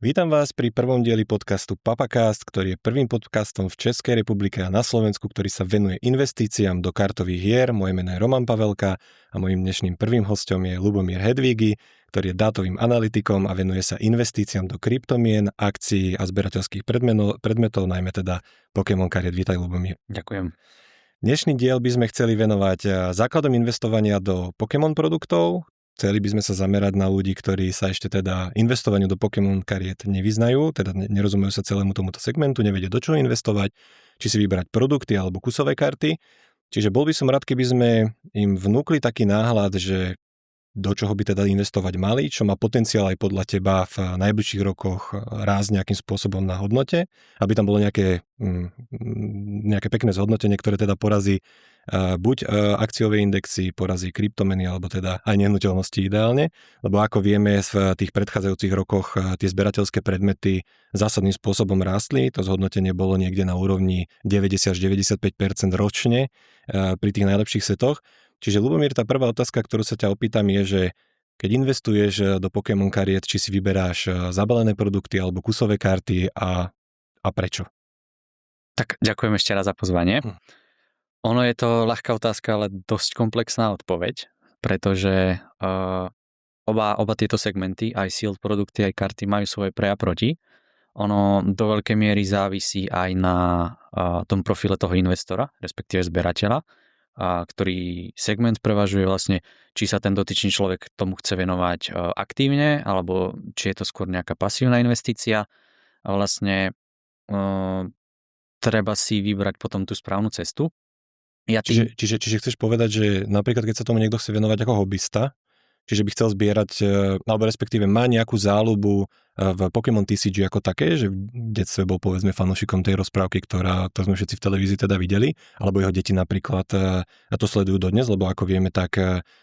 Vítam vás pri prvom dieli podcastu Papacast, ktorý je prvým podcastom v Českej republike a na Slovensku, ktorý sa venuje investíciám do kartových hier. Moje meno je Roman Pavelka a mojím dnešným prvým hostom je Ľubomír Hedvígy, ktorý je dátovým analytikom a venuje sa investíciám do kryptomien, akcií a zberateľských predmetov, najmä teda Pokémon kariet. Vítaj, Ľubomír. Ďakujem. Dnešný diel by sme chceli venovať základom investovania do Pokémon produktov. Chceli by sme sa zamerať na ľudí, ktorí sa ešte teda investovaniu do Pokémon kariet nevyznajú, teda nerozumejú sa celému tomuto segmentu, nevedia do čoho investovať, či si vybrať produkty alebo kusové karty. Čiže bol by som rád, keby sme im vnúkli taký náhľad, že do čoho by teda investovať mali, čo má potenciál aj podľa teba v najbližších rokoch rásť nejakým spôsobom na hodnote, aby tam bolo nejaké pekné zhodnotenie, ktoré teda porazí buď akciové indexy, porazí kryptomeny, alebo teda aj nehnuteľnosti ideálne, lebo ako vieme v tých predchádzajúcich rokoch tie zberateľské predmety zásadným spôsobom rástli, to zhodnotenie bolo niekde na úrovni 90 až 95% ročne pri tých najlepších setoch. Čiže Ľubomír, tá prvá otázka, ktorú sa ťa opýtam je, že keď investuješ do Pokémon kariet, či si vyberáš zabalené produkty alebo kusové karty a prečo? Tak ďakujem ešte raz za pozvanie. Ono je to ľahká otázka, ale dosť komplexná odpoveď, pretože oba tieto segmenty, aj sealed produkty, aj karty, majú svoje pre a proti. Ono do veľkej miery závisí aj na tom profile toho investora, respektíve zberateľa, ktorý segment prevažuje vlastne, či sa ten dotyčný človek tomu chce venovať aktívne, alebo či je to skôr nejaká pasívna investícia. A vlastne treba si vybrať potom tú správnu cestu. Čiže chceš povedať, že napríklad keď sa tomu niekto chce venovať ako hobbysta, čiže by chcel zbierať, alebo respektíve má nejakú záľubu v Pokémon TCG ako také, že v detstve bol povedzme fanúšikom tej rozprávky, ktorú sme všetci v televízii teda videli, alebo jeho deti napríklad to sledujú dodnes, lebo ako vieme, tak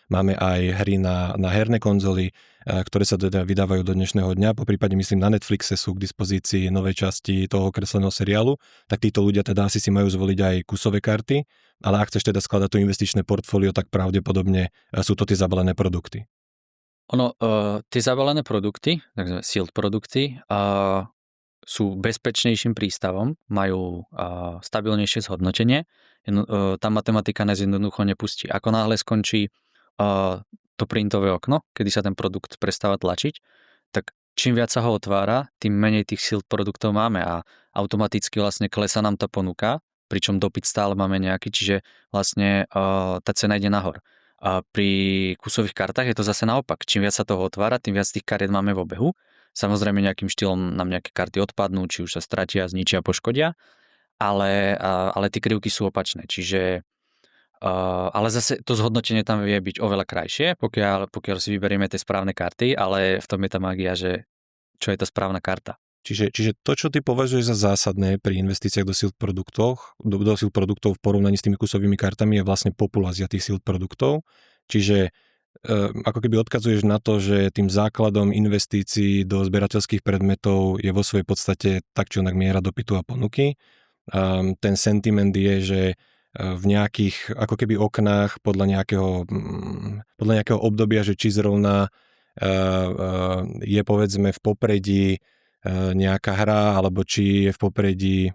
máme aj hry na herné konzoly, ktoré sa teda vydávajú do dnešného dňa, po prípade myslím na Netflixe sú k dispozícii novej časti toho kresleného seriálu, tak títo ľudia teda asi si majú zvoliť aj kusové karty, ale ak chceš teda skladať to investičné portfólio, tak pravdepodobne sú to tie zabalené produkty. Tie zabalené produkty, takže sealed produkty, sú bezpečnejším prístavom, majú stabilnejšie zhodnotenie. Tá matematika nás jednoducho nepustí. Ako náhle skončí to printové okno, kedy sa ten produkt prestáva tlačiť, tak čím viac sa ho otvára, tým menej tých sealed produktov máme a automaticky vlastne klesá nám tá ponuka, pričom dopyt stále máme nejaký, čiže vlastne tá cena ide nahor. A pri kusových kartách je to zase naopak. Čím viac sa toho otvára, tým viac tých kariet máme v obehu. Samozrejme nejakým štýlom nám nejaké karty odpadnú, či už sa stratia, zničia, poškodia, ale tie krivky sú opačné. Čiže ale zase to zhodnotenie tam vie byť oveľa krajšie, pokiaľ si vyberieme tie správne karty, ale v tom je tá mágia, že čo je tá správna karta. Čiže to, čo ty považuješ za zásadné pri investíciách do sealed produktov, do sealed produktov v porovnaní s tými kusovými kartami je vlastne populácia tých sealed produktov. Čiže ako keby odkazuješ na to, že tým základom investícií do zberateľských predmetov je vo svojej podstate tak či onak miera dopytu a ponuky. Ten sentiment je, že v nejakých ako keby oknách podľa nejakého obdobia, že či zrovna je povedzme v popredí nejaká hra, alebo či je v popredí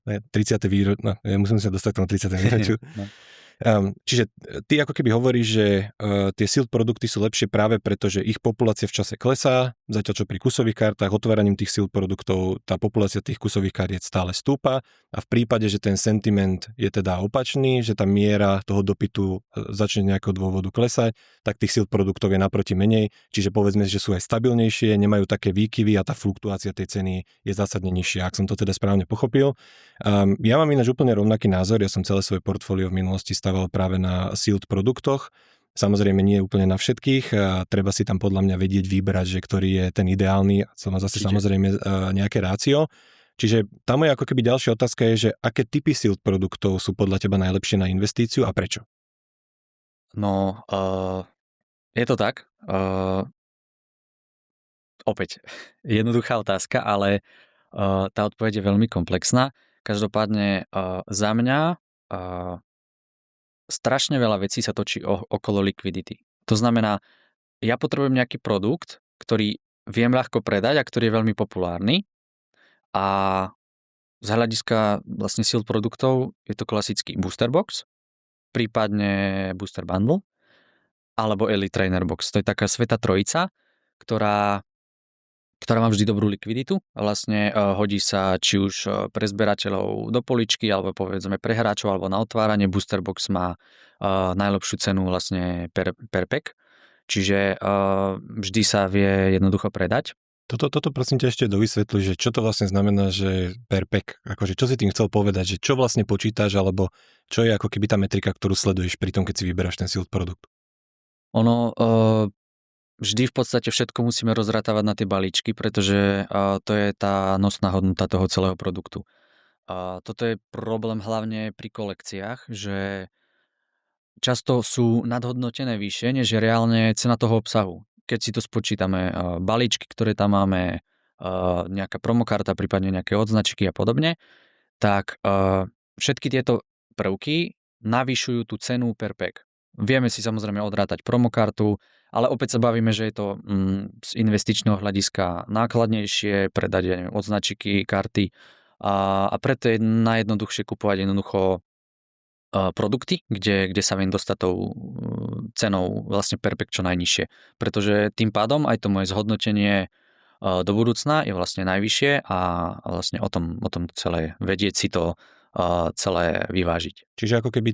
30. výročie, musím sa dostať k tomu 30. výročiu. Čiže ty ako keby hovoríš, že tie sealed produkty sú lepšie práve preto, že ich populácia v čase klesá, zatiaľ čo pri kusových kartách otváraním tých sealed produktov tá populácia tých kusových kariet stále stúpa a v prípade, že ten sentiment je teda opačný, že tá miera toho dopytu začne z nejakého dôvodu klesať, tak tých sealed produktov je naproti menej, čiže povedzme, že sú aj stabilnejšie, nemajú také výkyvy a tá fluktuácia tej ceny je zásadne nižšia, ak som to teda správne pochopil. Ja mám ináč úplne rovnaký názor, ja som celé svoje portfólio v minulosti staval práve na sealed produktoch. Samozrejme nie úplne na všetkých, treba si tam podľa mňa vedieť vybrať, že ktorý je ten ideálny, co má zase samozrejme nejaké rácio. Čiže tá moja ako keby ďalšia otázka je, že aké typy sealed produktov sú podľa teba najlepšie na investíciu a prečo? Je to tak. Opäť jednoduchá otázka, ale tá odpoveď je veľmi komplexná. Každopádne za mňa strašne veľa vecí sa točí okolo likvidity. To znamená, ja potrebujem nejaký produkt, ktorý viem ľahko predať a ktorý je veľmi populárny. A z hľadiska vlastne sealed produktov je to klasický booster box, prípadne booster bundle, alebo Elite Trainer box. To je taká sveta trojica, ktorá má vždy dobrú likviditu. Vlastne hodí sa či už pre zberateľov do poličky, alebo povedzme pre hráčov, alebo na otváranie. Booster box má najlepšiu cenu vlastne per pack. Čiže vždy sa vie jednoducho predať. Toto prosím ťa ešte dovysvetli, že čo to vlastne znamená, že per pack, akože čo si tým chcel povedať, že čo vlastne počítaš, alebo čo je ako keby tá metrika, ktorú sleduješ pri tom, keď si vyberáš ten sealed produkt? Ono, vždy v podstate všetko musíme rozrátavať na tie balíčky, pretože to je tá nosná hodnota toho celého produktu. Toto je problém hlavne pri kolekciách, že často sú nadhodnotené vyššie, než je reálne cena toho obsahu. Keď si to spočítame, balíčky, ktoré tam máme, nejaká promokarta, prípadne nejaké odznačky a podobne, tak všetky tieto prvky navyšujú tú cenu per pack. Vieme si samozrejme odrátať promokartu, ale opäť sa bavíme, že je to z investičného hľadiska nákladnejšie, predať neviem, odznačiky, karty a preto je najjednoduchšie kupovať jednoducho produkty, kde sa viem dostať tou cenou vlastne per pack čo najnižšie. Pretože tým pádom aj to moje zhodnotenie do budúcna je vlastne najvyššie a vlastne o tom celé vedieť si to celé vyvážiť. Čiže ako keby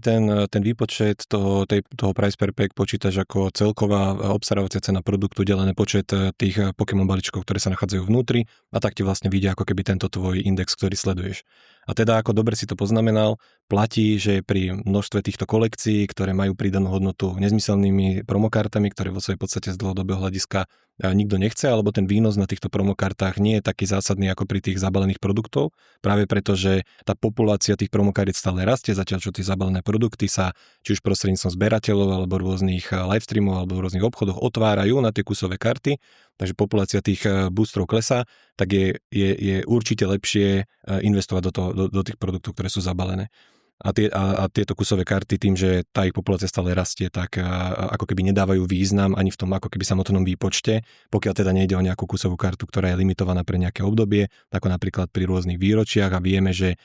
ten výpočet toho price per pack počítaš ako celková obstarávacia cena produktu delené počet tých Pokémon balíčkov, ktoré sa nachádzajú vnútri a tak ti vlastne vidia ako keby tento tvoj index, ktorý sleduješ. A teda ako dobre si to poznamenal, platí, že pri množstve týchto kolekcií, ktoré majú pridanú hodnotu nezmyselnými promokartami, ktoré vo svojej podstate z dlhodobého hľadiska nikto nechce, alebo ten výnos na týchto promokartách nie je taký zásadný ako pri tých zabalených produktov, práve preto, že tá populácia tých promokariet stále rastie, zatiaľ čo tie zabalené produkty sa či už prostredníctvom zberateľov alebo rôznych livestreamov alebo v rôznych obchodoch otvárajú na tie kusové karty, takže populácia tých boostrov klesá, tak je určite lepšie investovať do tých produktov, ktoré sú zabalené. A tieto kusové karty tým, že tá ich populácia stále rastie, tak ako keby nedávajú význam ani v tom ako keby samotnom výpočte, pokiaľ teda nejde o nejakú kusovú kartu, ktorá je limitovaná pre nejaké obdobie, ako napríklad pri rôznych výročiach a vieme, že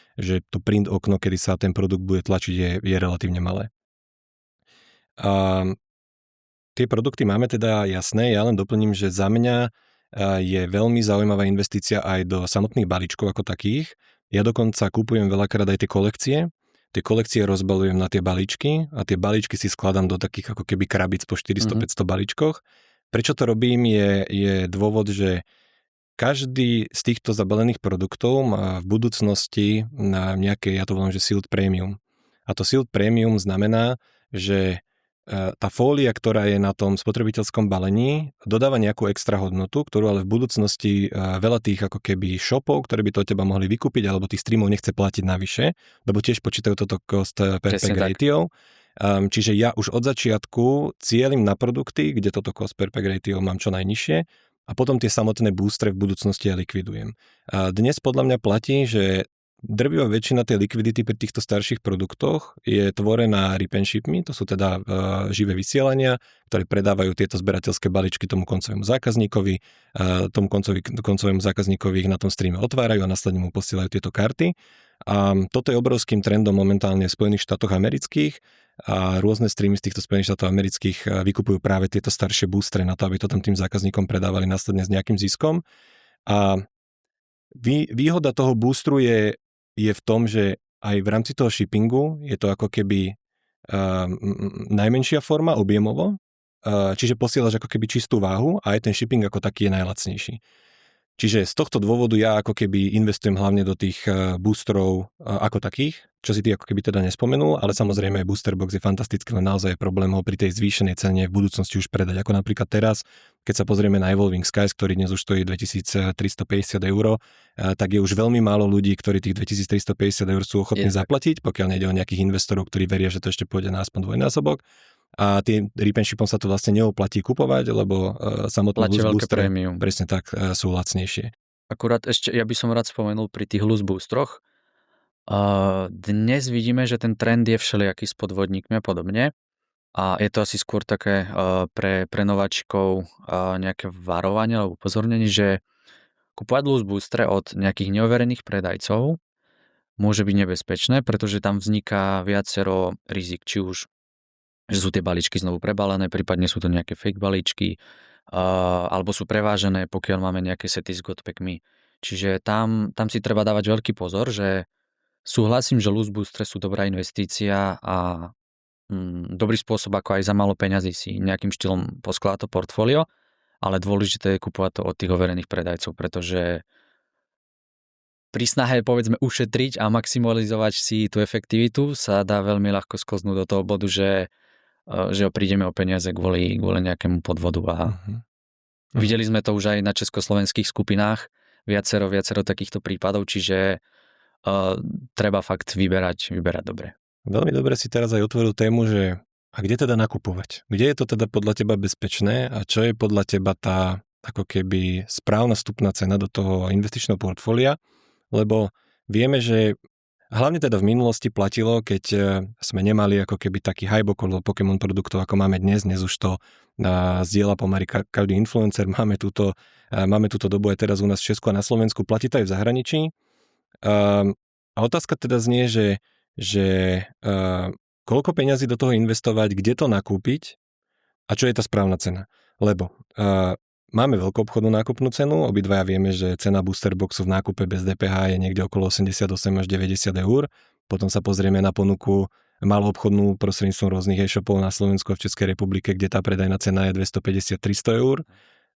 to print okno, kedy sa ten produkt bude tlačiť, je relatívne malé. Tie produkty máme teda jasné, ja len doplním, že za mňa je veľmi zaujímavá investícia aj do samotných balíčkov ako takých. Ja dokonca kúpujem veľakrát aj tie kolekcie. Tie kolekcie rozbalujem na tie balíčky a tie balíčky si skladám do takých ako keby krabíc po 400-500 balíčkoch. Prečo to robím je dôvod, že každý z týchto zabalených produktov má v budúcnosti na nejaké, ja to volám, že sealed premium. A to sealed premium znamená, že tá fólia, ktorá je na tom spotrebiteľskom balení, dodáva nejakú extra hodnotu, ktorú ale v budúcnosti veľa tých ako keby shopov, ktoré by to od teba mohli vykúpiť, alebo tých streamov nechce platiť navyše, lebo tiež počítajú toto cost per pack ratio. Čiže ja už od začiatku cieľim na produkty, kde toto cost per pack ratio mám čo najnižšie a potom tie samotné boostre v budúcnosti ja likvidujem. Dnes podľa mňa platí, že drvivá väčšina tej likvidity pri týchto starších produktoch je tvorená rip and shipmi, to sú teda živé vysielania, ktoré predávajú tieto zberateľské balíčky tomu koncovému zákazníkovi, tomu koncovému zákazníkovi ich na tom streame otvárajú a následne mu posielajú tieto karty. A toto je obrovským trendom momentálne v Spojených štátoch amerických a rôzne streamy z týchto Spojených štátov amerických vykupujú práve tieto staršie boostre na to, aby to tam tým zákazníkom predávali následne s nejakým ziskom. A výhoda toho boostru je v tom, že aj v rámci toho shippingu je to ako keby najmenšia forma objemovo, čiže posielaš ako keby čistú váhu a aj ten shipping ako taký je najlacnejší. Čiže z tohto dôvodu ja ako keby investujem hlavne do tých boostrov ako takých, čo si ty ako keby teda nespomenul, ale samozrejme aj booster box je fantastický, len naozaj je problém ho pri tej zvýšenej cene v budúcnosti už predať. Ako napríklad teraz, keď sa pozrieme na Evolving Skies, ktorý dnes už stojí 2350 €, tak je už veľmi málo ľudí, ktorí tých 2350 € sú ochotní zaplatiť, pokiaľ nejde o nejakých investorov, ktorí veria, že to ešte pôjde na aspoň dvojnásobok. A tým rip and shipom sa to vlastne neoplatí kupovať, lebo samotné loose boostre presne tak sú lacnejšie. Akurát ešte, ja by som rád spomenul pri tých loose boostroch. Dnes vidíme, že ten trend je všelijaký s podvodníkmi a podobne. A je to asi skôr také pre nováčikov nejaké varovanie alebo upozornenie, že kupovať loose boostere od nejakých neoverených predajcov môže byť nebezpečné, pretože tam vzniká viacero rizik, či už že sú tie balíčky znovu prebalené, prípadne sú to nejaké fake balíčky, alebo sú prevážené, pokiaľ máme nejaké sety s godpackmi. Čiže tam si treba dávať veľký pozor, že súhlasím, že loose boostere sú dobrá investícia a dobrý spôsob, ako aj za málo peňazí si nejakým štýlom poskladať to portfólio, ale dôležité je kupovať to od tých overených predajcov, pretože pri snahe povedzme ušetriť a maximalizovať si tú efektivitu sa dá veľmi ľahko sklznúť do toho bodu, že prídeme o peniaze kvôli nejakému podvodu a videli sme to už aj na československých skupinách viacero takýchto prípadov, čiže treba fakt vyberať dobre. Veľmi dobre si teraz aj otvoril tému, že a kde teda nakupovať? Kde je to teda podľa teba bezpečné a čo je podľa teba tá ako keby správna vstupná cena do toho investičného portfólia? Lebo vieme, že hlavne teda v minulosti platilo, keď sme nemali ako keby taký hype okolo Pokémon produktov, ako máme dnes. Dnes už to zdieľa pomaly každý influencer. Máme túto dobu aj teraz u nás v Česku a na Slovensku. Platí to aj v zahraničí. A otázka teda znie, že koľko peňazí do toho investovať, kde to nakúpiť a čo je tá správna cena. Lebo máme veľkoobchodnú nákupnú cenu, obidvaja vieme, že cena booster boxu v nákupe bez DPH je niekde okolo 88 až 90 eur. Potom sa pozrieme na ponuku maloobchodnú prostredníctvom rôznych e-shopov na Slovensku a v Českej republike, kde tá predajná cena je 250-300 eur.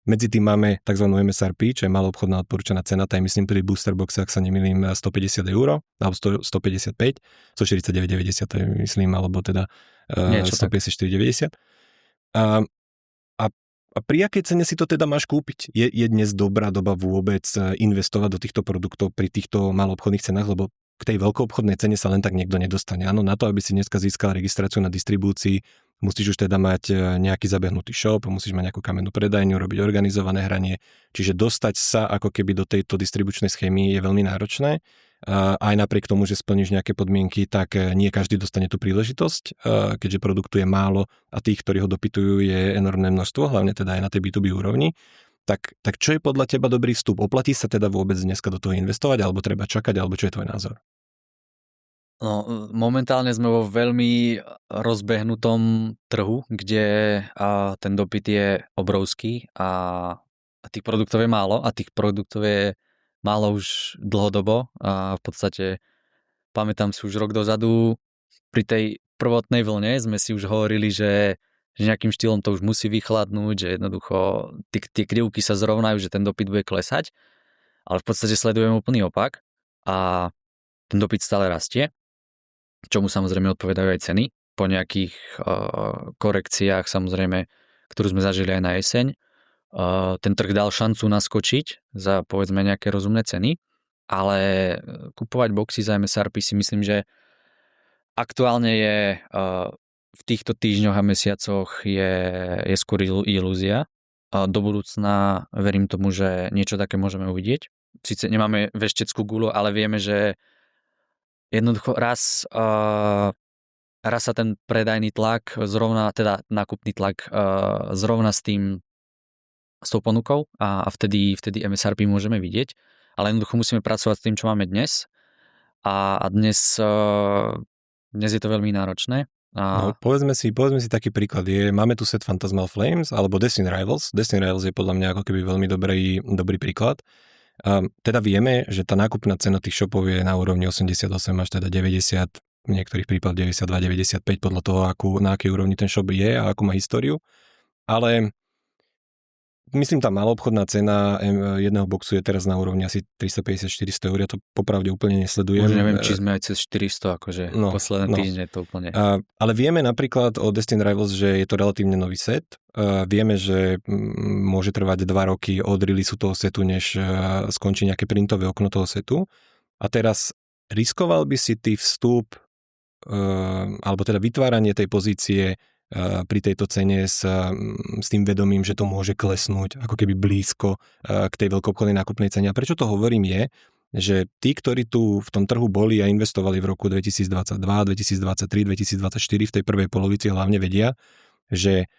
Medzi tým máme tzv. MSRP, čo je maloobchodná odporúčaná cena, tá je myslím pri booster boxe, ak sa nemýlim, 150 eur, alebo 155, 149,90 to je myslím, alebo teda 154,90. A pri akej cene si to teda máš kúpiť? Je dnes dobrá doba vôbec investovať do týchto produktov pri týchto maloobchodných cenách, lebo k tej veľkoobchodnej cene sa len tak niekto nedostane. Áno, na to, aby si dneska získal registráciu na distribúcii, musíš už teda mať nejaký zabehnutý shop, musíš mať nejakú kamennú predajňu, robiť organizované hranie, čiže dostať sa ako keby do tejto distribučnej schémy je veľmi náročné. Aj napriek tomu, že splníš nejaké podmienky, tak nie každý dostane tú príležitosť, keďže produktu je málo a tých, ktorí ho dopytujú, je enormné množstvo, hlavne teda aj na tej B2B úrovni. Tak čo je podľa teba dobrý vstup? Oplatí sa teda vôbec dneska do toho investovať, alebo treba čakať, alebo čo je tvoj názor? No, momentálne sme vo veľmi rozbehnutom trhu, kde ten dopyt je obrovský a tých produktov je málo a tých produktov je málo už dlhodobo a v podstate pamätám si už rok dozadu pri tej prvotnej vlne sme si už hovorili, že nejakým štýlom to už musí vychladnúť, že jednoducho tie krivky sa zrovnajú, že ten dopyt bude klesať, ale v podstate sledujeme úplný opak a ten dopyt stále rastie, čomu samozrejme odpovedajú aj ceny po nejakých korekciách samozrejme, ktorú sme zažili aj na jeseň. Ten trh dal šancu naskočiť za povedzme nejaké rozumné ceny, ale kupovať boxy za MSRP si myslím, že aktuálne je v týchto týždňoch a mesiacoch je skôr ilúzia. Do budúcna verím tomu, že niečo také môžeme uvidieť. Sice nemáme vešteckú guľu, ale vieme, že jednoducho raz sa ten predajný tlak zrovna, teda nákupný tlak zrovna s tou ponukou a vtedy MSRP môžeme vidieť, ale jednoducho musíme pracovať s tým, čo máme dnes a dnes je to veľmi náročné. No, povedzme si taký príklad. Máme tu set Phantasmal Flames alebo Destiny Rivals. Destiny Rivals je podľa mňa ako keby veľmi dobrý príklad. Teda vieme, že tá nákupná cena tých shopov je na úrovni 88 až teda 90, v niektorých prípadoch 92, 95 podľa toho, na akej úrovni ten shop je a akú má históriu. Ale myslím, tá maloobchodná cena jedného boxu je teraz na úrovni asi 350-400 eur. Ja to popravde úplne nesledujem. Už neviem, či sme aj cez 400, akože posledné týždne to úplne. Ale vieme napríklad o Destiny Rivals, že je to relatívne nový set. Vieme, že môže trvať 2 roky od releaseu toho setu, než skončí nejaké printové okno toho setu. A teraz riskoval by si ty vstup alebo teda vytváranie tej pozície pri tejto cene s tým vedomím, že to môže klesnúť ako keby blízko k tej veľkoobchodnej nákupnej cene. A prečo to hovorím je, že tí, ktorí tu v tom trhu boli a investovali v roku 2022, 2023, 2024 v tej prvej polovici hlavne vedia, že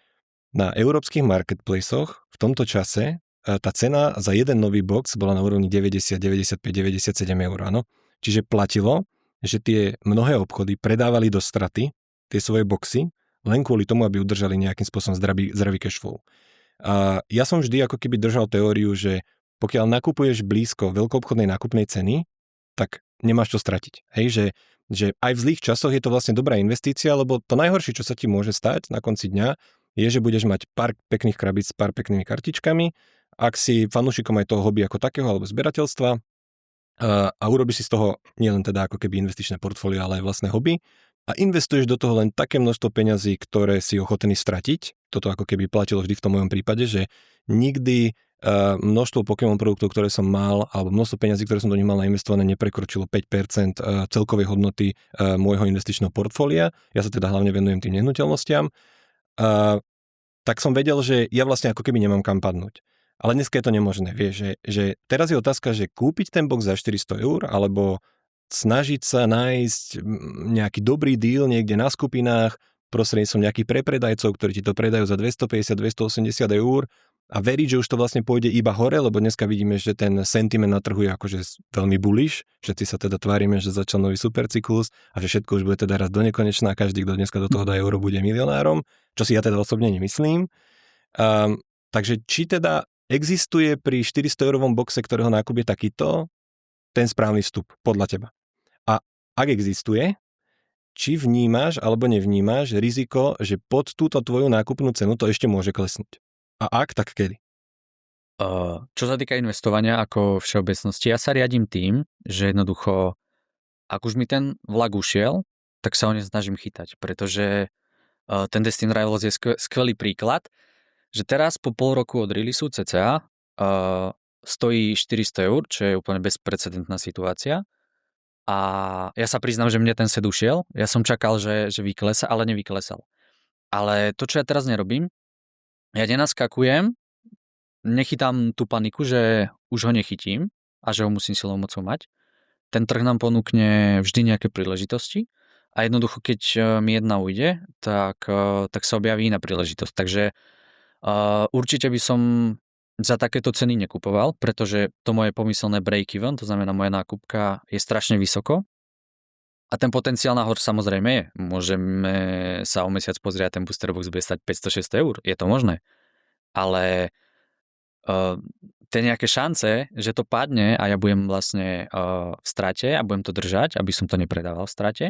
na európskych marketplaceoch v tomto čase tá cena za jeden nový box bola na úrovni 90, 95, 97 eur, áno. Čiže platilo, že tie mnohé obchody predávali do straty tie svoje boxy len kvôli tomu, aby udržali nejakým spôsobom zdravý cash flow. A ja som vždy ako keby držal teóriu, že pokiaľ nakupuješ blízko veľkoobchodnej nákupnej ceny, tak nemáš čo stratiť. Hej, že aj v zlých časoch je to vlastne dobrá investícia, lebo to najhoršie, čo sa ti môže stať na konci dňa, je, že budeš mať pár pekných krabíc s pár peknými kartičkami, ak si fanúšikom aj toho hobby ako takého alebo zberateľstva a urobíš si z toho nielen teda ako keby investičné portfólio, ale aj vlastné hobby a investuješ do toho len také množstvo peňazí, ktoré si ochotný stratiť. Toto ako keby platilo vždy v tom mojom prípade, že nikdy množstvo Pokémon produktov, ktoré som mal, alebo množstvo peňazí, ktoré som do nich mal nainvestované, neprekročilo 5% celkovej hodnoty môjho investičného portfólia. Ja sa teda hlavne venujem tým nehnuteľnostiam. Tak som vedel, že ja vlastne ako keby nemám kam padnúť. Ale dneska je to nemožné, vieš, že teraz je otázka, že kúpiť ten box za 400 eur, alebo snažiť sa nájsť nejaký dobrý deal niekde na skupinách, prostredníctvom nejakých prepredajcov, ktorí ti to predajú za 250-280 eur a veriť, že už to vlastne pôjde iba hore, lebo dneska vidíme, že ten sentiment na trhu je akože veľmi bullish, všetci sa teda tvárime, že začal nový supercyklus a že všetko už bude teda raz do nekonečná, každý, kto dneska do toho dá euro, bude milionárom, čo si ja teda osobne nemyslím. Takže či teda existuje pri 400-eurovom boxe, ktorého nákup je takýto, ten správny vstup, podľa teba? A ak existuje, či vnímaš alebo nevnímaš riziko, že pod túto tvoju nákupnú cenu to ešte môže klesnúť? A ak, tak kedy? Čo sa týka investovania ako všeobecnosti, ja sa riadím tým, že jednoducho, ak už mi ten vlak ušiel, tak sa ho nesnažím chytať, pretože ten Destin Rivals je skvelý príklad, že teraz po pol roku od releaseu cca stojí 400 eur, čo je úplne bezprecedentná situácia. A ja sa priznám, že mne ten set ušiel. Ja som čakal, že vyklesa, ale nevyklesal. Ale to, čo ja teraz nerobím, ja nenaskakujem, nechytám tú paniku, že už ho nechytím a že ho musím silou mocou mať. Ten trh nám ponúkne vždy nejaké príležitosti a jednoducho, keď mi jedna ujde, tak sa objaví iná príležitosť. Takže určite by som za takéto ceny nekupoval, pretože to moje pomyselné break-even, to znamená moja nákupka, je strašne vysoko. A ten potenciál nahor samozrejme je. Môžeme sa o mesiac pozrieť, ten booster box bude stať 500-600 eur. Je to možné. Ale tie nejaké šance, že to padne a ja budem vlastne v strate a budem to držať, aby som to nepredával v strate,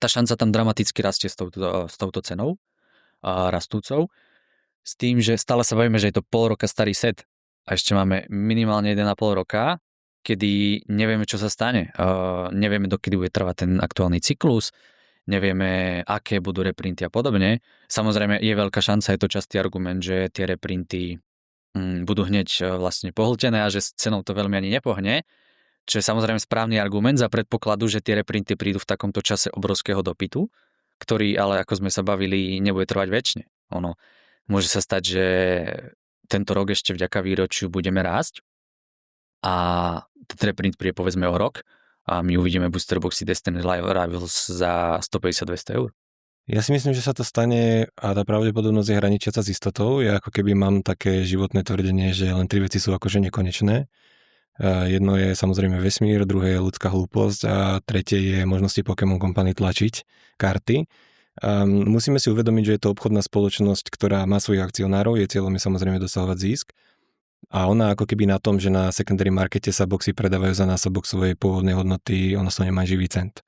tá šanca tam dramaticky rastie s touto cenou rastúcou. S tým, že stále sa bavíme, že je to pol roka starý set a ešte máme minimálne 1,5 roka, kedy nevieme, čo sa stane. Nevieme, dokedy bude trvať ten aktuálny cyklus, nevieme, aké budú reprinty a podobne. Samozrejme, je veľká šanca, je to častý argument, že tie reprinty budú hneď vlastne pohltené a že s cenou to veľmi ani nepohne, čo je samozrejme správny argument za predpokladu, že tie reprinty prídu v takomto čase obrovského dopytu, ktorý ale, ako sme sa bavili, nebude trvať väčšine. Môže sa stať, že tento rok ešte vďaka výročiu budeme rásť a ten reprint príde povedzme o rok a my uvidíme booster boxy Destiny Rivals za 150-200 eur. Ja si myslím, že sa to stane a tá pravdepodobnosť je hraničiaca s istotou. Ja ako keby mám také životné tvrdenie, že len 3 veci sú akože nekonečné. Jedno je samozrejme vesmír, druhé je ľudská hlúposť a tretie je možnosti Pokémon Company tlačiť karty. Musíme si uvedomiť, že je to obchodná spoločnosť, ktorá má svojich akcionárov, jej cieľom je samozrejme dosahovať zisk a ona ako keby na tom, že na secondary markete sa boxy predávajú za násobok svojej pôvodnej hodnoty, ona sa nemá živý cent.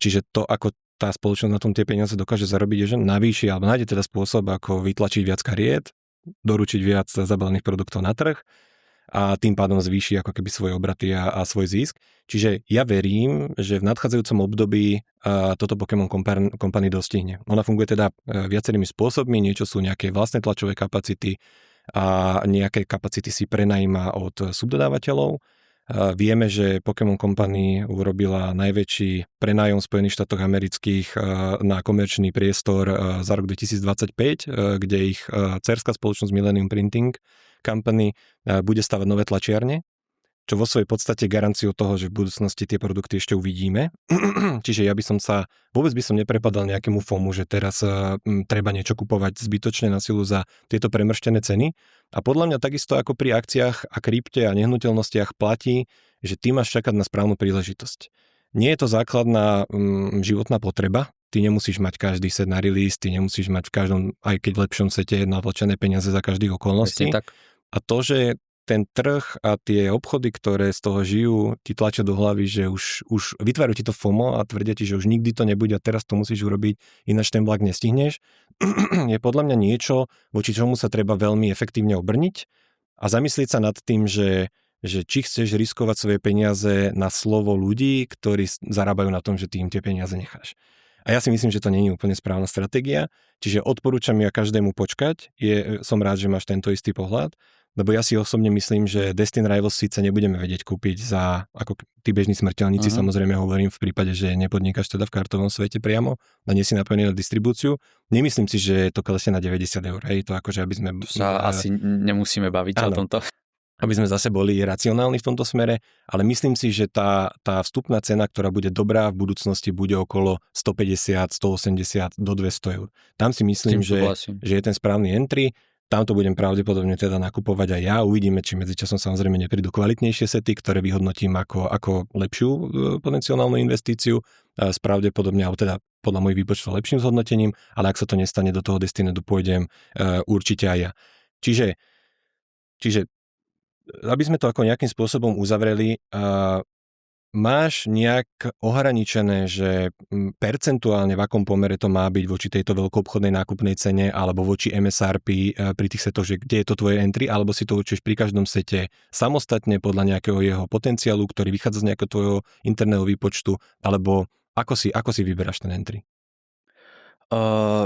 Čiže to, ako tá spoločnosť na tom tie peniaze dokáže zarobiť, je, že navýši alebo nájde teda spôsob, ako vytlačiť viac kariet, doručiť viac zabalených produktov na trh a tým pádom zvýši ako keby svoje obraty a svoj zisk. Čiže ja verím, že v nadchádzajúcom období toto Pokémon Company dostihne. Ona funguje teda viacerými spôsobmi, niečo sú nejaké vlastné tlačové kapacity a nejaké kapacity si prenajíma od subdodávateľov. Vieme, že Pokémon Company urobila najväčší prenájom v Spojených štátoch amerických na komerčný priestor za rok 2025, kde ich dcérská spoločnosť Millennium Printing Company bude stavať nové tlačiarne, čo vo svojej podstate garanciou toho, že v budúcnosti tie produkty ešte uvidíme. Čiže ja by som vôbec by som neprepadal nejakému FOMu, že teraz treba niečo kupovať zbytočne na silu za tieto premrštené ceny. A podľa mňa takisto ako pri akciách a krypte a nehnuteľnostiach platí, že ty máš čakať na správnu príležitosť. Nie je to základná životná potreba. Ty nemusíš mať každý set na release, ty nemusíš mať v každom, aj keď lepšom sete, natlačené peniaze za každých okolností. Tak. A to, že ten trh a tie obchody, ktoré z toho žijú, ti tlačia do hlavy, že už vytvárajú ti to FOMO a tvrdia ti, že už nikdy to nebude a teraz to musíš urobiť, ináč ten vlak nestihneš, je podľa mňa niečo, voči čomu sa treba veľmi efektívne obrniť a zamyslieť sa nad tým, že či chceš riskovať svoje peniaze na slovo ľudí, ktorí zarábajú na tom, že ty im tie peniaze necháš. A ja si myslím, že to nie je úplne správna stratégia, čiže odporúčam ja každému počkať. Som rád, že máš tento istý pohľad, lebo ja si osobne myslím, že Destin Rivals síce nebudeme vedieť kúpiť za, ako tí bežní smrteľníci, samozrejme hovorím v prípade, že nepodnikáš teda v kartovom svete priamo a nie si napojený na distribúciu. Nemyslím si, že to klesne na 90 eur. Hej, to akože, aby sme... Asi nemusíme baviť o tomto. Aby sme zase boli racionálni v tomto smere, ale myslím si, že tá vstupná cena, ktorá bude dobrá v budúcnosti, bude okolo 150, 180 do 200 eur. Tam si myslím, že je ten správny entry. Tam to budem pravdepodobne teda nakupovať aj ja. Uvidíme, či medzičasom samozrejme neprídu kvalitnejšie sety, ktoré vyhodnotím ako lepšiu potenciálnu investíciu. Pravdepodobne, alebo teda podľa mojich výpočtov lepším zhodnotením, ale ak sa to nestane, do toho Destinedu pôjdem určite aj ja. Čiže aby sme to ako nejakým spôsobom uzavreli, máš nejak ohraničené, že percentuálne v akom pomere to má byť voči tejto veľkoobchodnej nákupnej cene alebo voči MSRP pri tých setoch, že kde je to tvoje entry, alebo si to určíš pri každom sete samostatne podľa nejakého jeho potenciálu, ktorý vychádza z nejakého tvojho interného výpočtu, alebo ako si vyberáš ten entry?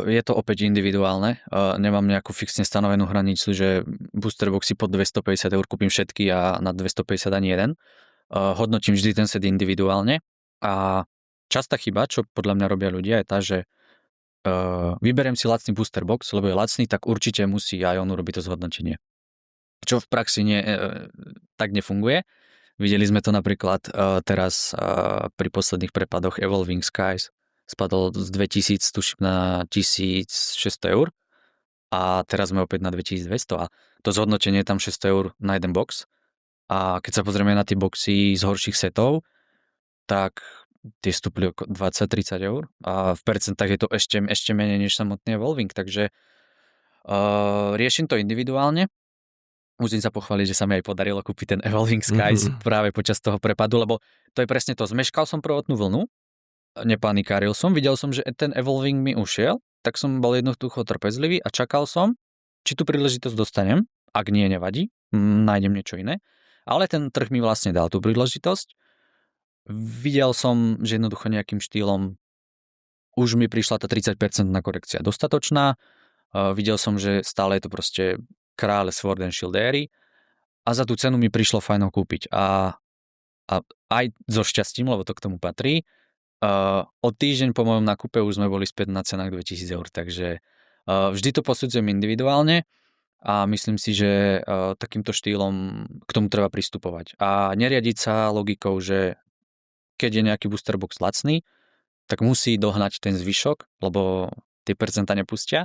Je to opäť individuálne. Nemám nejakú fixne stanovenú hranicu, že booster boxy pod 250 eur kúpim všetky a na 250 ani jeden. Hodnotím vždy ten set individuálne a častá chyba, čo podľa mňa robia ľudia, je tá, že vyberiem si lacný booster box, lebo je lacný, tak určite musí aj on urobiť to zhodnotenie. Čo v praxi tak nefunguje. Videli sme to napríklad teraz pri posledných prepadoch Evolving Skies. Spadol z 2000, tuším, na 1600 eur a teraz sme opäť na 2200 a to zhodnotenie je tam 600 eur na jeden box a keď sa pozrieme na tie boxy z horších setov, tak tie stúpli okolo 20-30 eur a v percentách je to ešte menej než samotný Evolving, takže riešim to individuálne. Musím sa pochváliť, že sa mi aj podarilo kúpiť ten Evolving Skies práve počas toho prepadu, lebo to je presne to, zmeškal som prvotnú vlnu, nepanikáril som, videl som, že ten Evolving mi ušiel, tak som bol jednoducho trpezlivý a čakal som, či tú príležitosť dostanem, ak nie, nevadí, nájdem niečo iné, ale ten trh mi vlastne dal tú príležitosť. Videl som, že jednoducho nejakým štýlom už mi prišla tá 30% korekcia dostatočná, videl som, že stále je to proste kráľ Sword and Shield éry a za tú cenu mi prišlo fajn ho kúpiť a aj so šťastím, lebo to k tomu patrí. O týždeň po mojom nákupe už sme boli späť na cenách 2000 eur, takže vždy to posudzujem individuálne a myslím si, že takýmto štýlom k tomu treba pristupovať a neriadiť sa logikou, že keď je nejaký booster box lacný, tak musí dohnať ten zvyšok, lebo tie percentá nepustia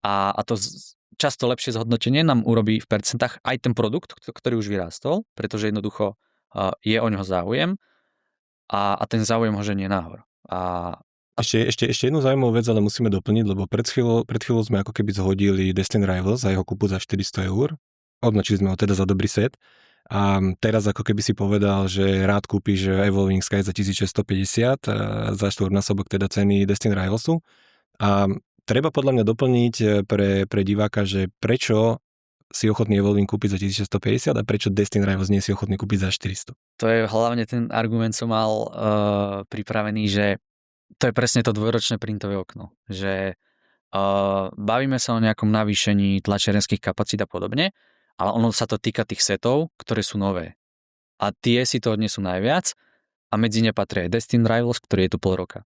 a to často lepšie zhodnotenie nám urobí v percentách aj ten produkt, ktorý už vyrástol, pretože jednoducho je o ňoho záujem a ten záujem ho ženie nahor. Ešte jednu zaujímavú vec, ale musíme doplniť, lebo pred chvíľou sme ako keby zhodili Destin Rivals za jeho kúpu za 400 eur. Odnočili sme ho teda za dobrý set. A teraz ako keby si povedal, že rád kúpiš Evolving Sky za 1650 za štvornásobok teda ceny Destin Rivalsu. A treba podľa mňa doplniť pre diváka, že prečo si ochotný Evolving kúpiť za 1650 a prečo Destin Rivals nie si ochotný kúpiť za 400. To je hlavne ten argument, som mal pripravený, že to je presne to dvojročné printové okno, že bavíme sa o nejakom navýšení tlačiarenských kapacít a podobne, ale ono sa to týka tých setov, ktoré sú nové. A tie si to odnesú najviac a medzi ne patrí aj Destin Rivals, ktorý je tu pol roka.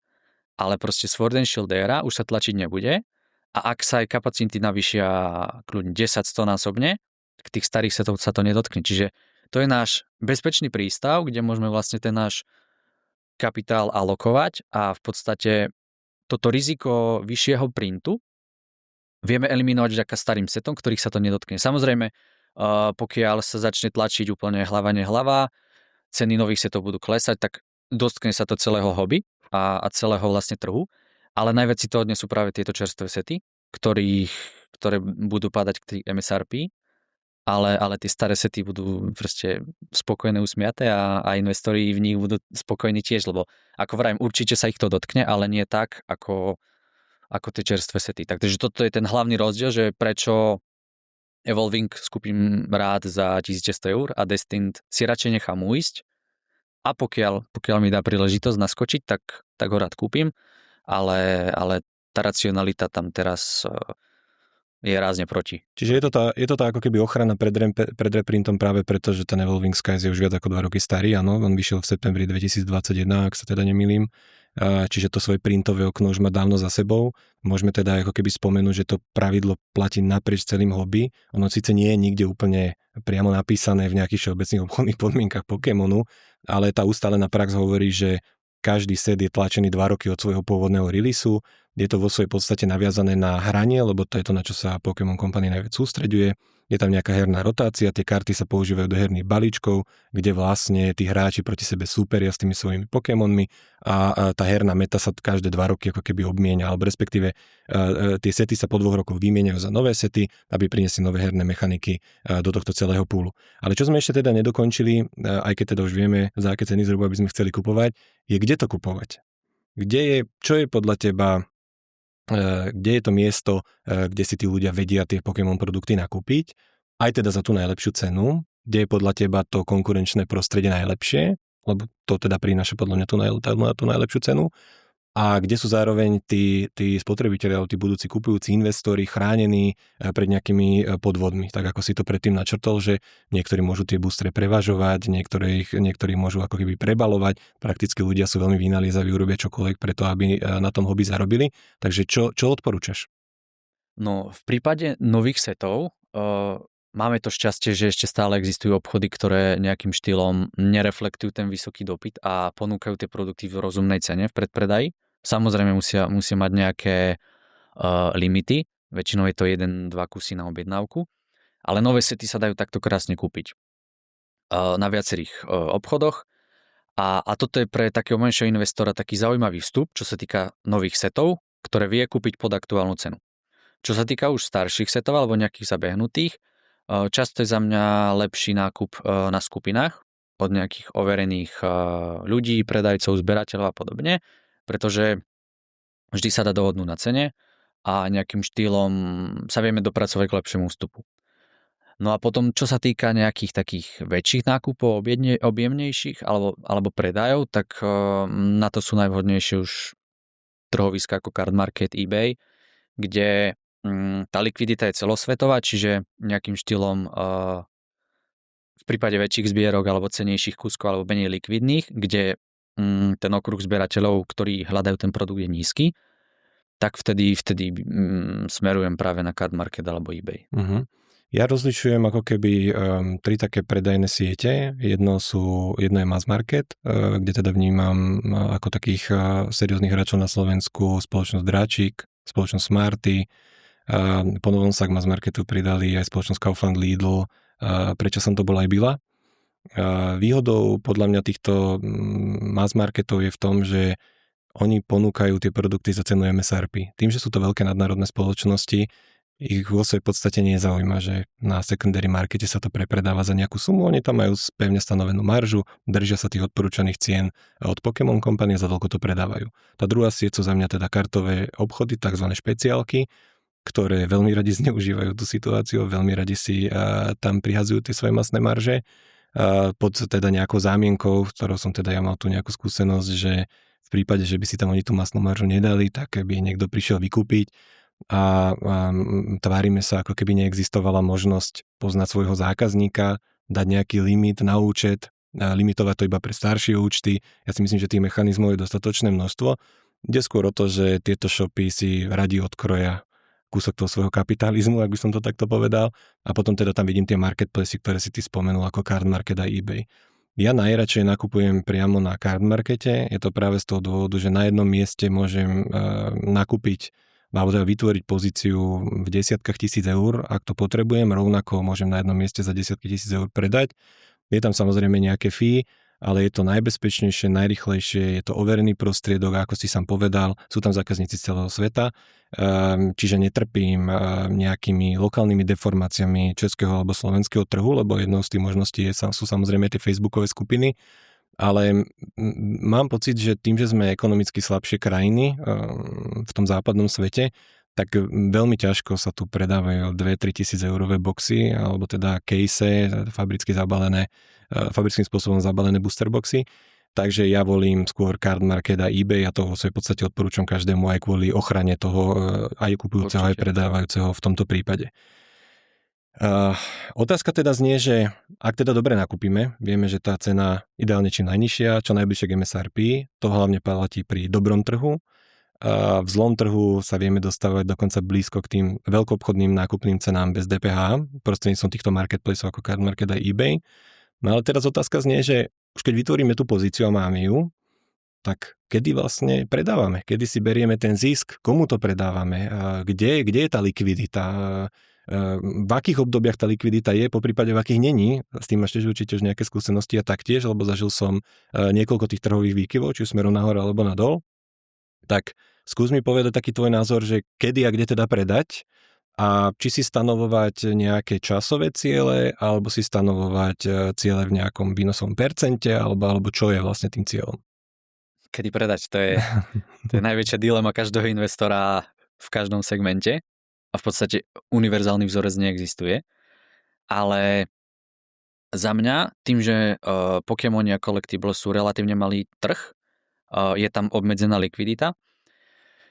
Ale proste Sword and Shield éra už sa tlačiť nebude. A ak sa aj kapacity navýšia kľudne 10-100 násobne, k tých starých setov sa to nedotkne. Čiže To je náš bezpečný prístav, kde môžeme vlastne ten náš kapitál alokovať a v podstate toto riziko vyššieho printu vieme eliminovať vďaka starým setom, ktorých sa to nedotkne. Samozrejme, pokiaľ sa začne tlačiť úplne hlava nehlava, ceny nových setov budú klesať, tak dotkne sa to celého hobby a celého vlastne trhu, ale najviac si to odnesú práve tieto čerstvé sety, ktoré budú padať k tých MSRP, ale tie staré sety budú proste spokojné, usmiaté a investori v nich budú spokojní tiež, lebo ako vrajím, určite sa ich to dotkne, ale nie tak, ako tie čerstvé sety. Takže toto je ten hlavný rozdiel, že prečo Evolving skúpim rád za 1600 eur a Destined si radšej nechám ujsť a pokiaľ mi dá príležitosť naskočiť, tak ho rád kúpim, ale tá racionalita tam teraz je rázne proti. Čiže je to tá ako keby ochrana pred reprintom práve preto, že ten Evolving Skies je už viac ako 2 roky starý, áno, on vyšiel v septembri 2021, ak sa teda nemýlim. Čiže to svoje printové okno už má dávno za sebou. Môžeme teda ako keby spomenúť, že to pravidlo platí naprieč celým hobby. Ono síce nie je nikde úplne priamo napísané v nejakých všeobecných obchodných podmienkach Pokémonu, ale tá ustálená prax hovorí, že každý set je tlačený 2 roky od svojho pôvodného releaseu. Je to vo svojej podstate naviazané na hranie, lebo to je to, na čo sa Pokémon Company najviac sústreďuje. Je tam nejaká herná rotácia, tie karty sa používajú do herných balíčkov, kde vlastne tí hráči proti sebe súperia s tými svojimi Pokémonmi a tá herná meta sa každé 2 roky ako keby obmienia, alebo respektíve tie sety sa po 2 rokoch vymieňajú za nové sety, aby priniesli nové herné mechaniky do tohto celého púlu. Ale čo sme ešte teda nedokončili, aj keď teda už vieme, za aké ceny zhruba by sme chceli kupovať, je kde to kupovať. Čo je podľa teba, kde je to miesto, kde si tí ľudia vedia tie Pokémon produkty nakúpiť, aj teda za tú najlepšiu cenu, kde je podľa teba to konkurenčné prostredie najlepšie, lebo to teda prináša podľa mňa tú najlepšiu cenu, a kde sú zároveň tí spotrebitelia, tí budúci kupujúci investori chránení pred nejakými podvodmi, tak ako si to predtým načrtol, že niektorí môžu tie boostre prevažovať, niektorí môžu ako keby prebalovať, prakticky ľudia sú veľmi vynaliezaví, urobia čokoľvek preto, aby na tom hobby zarobili. Takže čo odporúčaš? No, v prípade nových setov máme to šťastie, že ešte stále existujú obchody, ktoré nejakým štýlom nereflektujú ten vysoký dopyt a ponúkajú tie produkty v rozumnej cene v predpredaji. Samozrejme musia mať nejaké limity, väčšinou je to 1-2 kusy na objednávku, ale nové sety sa dajú takto krásne kúpiť na viacerých obchodoch a toto je pre takého menšieho investora taký zaujímavý vstup, čo sa týka nových setov, ktoré vie kúpiť pod aktuálnu cenu. Čo sa týka už starších setov alebo nejakých zabehnutých, často je za mňa lepší nákup na skupinách od nejakých overených ľudí, predajcov, zberateľov a podobne, pretože vždy sa dá dohodnúť na cene a nejakým štýlom sa vieme dopracovať k lepšiemu ústupu. No a potom, čo sa týka nejakých takých väčších nákupov, objemnejších alebo predajov, tak na to sú najvhodnejšie už trhoviska ako Card Market, eBay, kde tá likvidita je celosvetová, čiže nejakým štýlom v prípade väčších zbierok alebo cenejších kúskov alebo menej likvidných, kde ten okruh zberateľov, ktorí hľadajú ten produkt, je nízky, tak vtedy smerujem práve na Card Market alebo eBay. Uh-huh. Ja rozlišujem ako keby 3 také predajné siete. Jedno je Mass Market, kde teda vnímam ako takých serióznych hráčov na Slovensku spoločnosť Dráčik, spoločnosť Smarty. Po novom sa k Mass Marketu pridali aj spoločnosť Kaufland, Lidl. Prečo som to bol aj Billa? Výhodou podľa mňa týchto mass marketov je v tom, že oni ponúkajú tie produkty za cenu MSRP. Tým, že sú to veľké nadnárodné spoločnosti, ich vo svojej podstate nezaujíma, že na secondary markete sa to prepredáva za nejakú sumu, oni tam majú pevne stanovenú maržu, držia sa tých odporúčaných cien od Pokémon Company a za toľko to predávajú. Tá druhá sieť sú za mňa teda kartové obchody, takzvané špeciálky, ktoré veľmi radi zneužívajú tú situáciu, veľmi radi si tam prihazujú tie svoje masné marže, pod teda nejakou zámienkou, v ktorou som teda ja mal tu nejakú skúsenosť, že v prípade, že by si tam oni tú masnú maržu nedali, tak by niekto prišiel vykúpiť a tvárime sa, ako keby neexistovala možnosť poznať svojho zákazníka, dať nejaký limit na účet, limitovať to iba pre staršie účty. Ja si myslím, že tých mechanizmov je dostatočné množstvo. Ide skôr o to, že tieto shopy si radi odkroja kúsok toho svojho kapitalizmu, ak by som to takto povedal. A potom teda tam vidím tie marketplacy, ktoré si ty spomenul, ako Cardmarket a eBay. Ja najradšej nakupujem priamo na Cardmarkete, je to práve z toho dôvodu, že na jednom mieste môžem nakúpiť alebo teda vytvoriť pozíciu v desiatkách tisíc eur, ak to potrebujem, rovnako môžem na jednom mieste za desiatky tisíc eur predať. Je tam samozrejme nejaké fee, ale je to najbezpečnejšie, najrýchlejšie, je to overený prostriedok, a ako si sám povedal, sú tam zákazníci z celého sveta, čiže netrpím nejakými lokálnymi deformáciami českého alebo slovenského trhu, lebo jednou z tých možností sú samozrejme tie facebookové skupiny, ale mám pocit, že tým, že sme ekonomicky slabšie krajiny v tom západnom svete, tak veľmi ťažko sa tu predávajú 2-3 tisíc eurové boxy, alebo teda case, fabrickým spôsobom zabalené booster boxy. Takže ja volím skôr Cardmarket a eBay a to v podstate odporúčam každému aj kvôli ochrane toho aj kupujúceho, aj predávajúceho v tomto prípade. Otázka teda znie, že ak teda dobre nakúpime, vieme, že tá cena ideálne čím najnižšia, čo najbližšie k MSRP, to hlavne platí pri dobrom trhu. V zlom trhu sa vieme dostávať dokonca blízko k tým veľkoobchodným nákupným cenám bez DPH, prostredníctvom týchto marketplaceov ako Cardmarket a eBay. No ale teraz otázka znie, že už keď vytvoríme tú pozíciu a máme ju, tak kedy vlastne predávame? Kedy si berieme ten zisk? Komu to predávame? Kde je tá likvidita? V akých obdobiach tá likvidita je, poprípade v akých není? S tým máš tiež určite už nejaké skúsenosti a taktiež, lebo zažil som niekoľko tých trhových výkyvov, či smerom nahor alebo nadol. Tak skús mi povedať taký tvoj názor, že kedy a kde teda predať a či si stanovovať nejaké časové ciele alebo si stanovovať ciele v nejakom výnosovom percente alebo čo je vlastne tým cieľom. Kedy predať, to je najväčšia dilema každého investora v každom segmente a v podstate univerzálny vzorec neexistuje, ale za mňa tým, že Pokémoni a Collectibles sú relatívne malý trh, je tam obmedzená likvidita,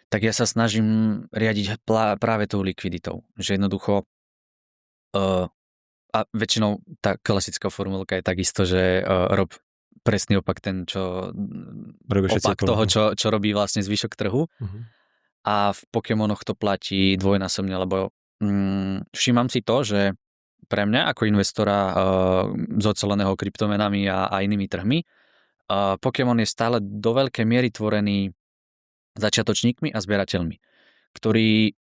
tak ja sa snažím riadiť práve tou likviditou. Že jednoducho a väčšinou tá klasická formulka je takisto, že rob presný opak opak toho, čo robí vlastne zvyšok trhu. Uh-huh. A v Pokémonoch to platí dvojnásobne, lebo všímam si to, že pre mňa ako investora zoceleného kryptomenami a inými trhmi Pokémon je stále do veľkej miery tvorený začiatočníkmi a zberateľmi, ktorí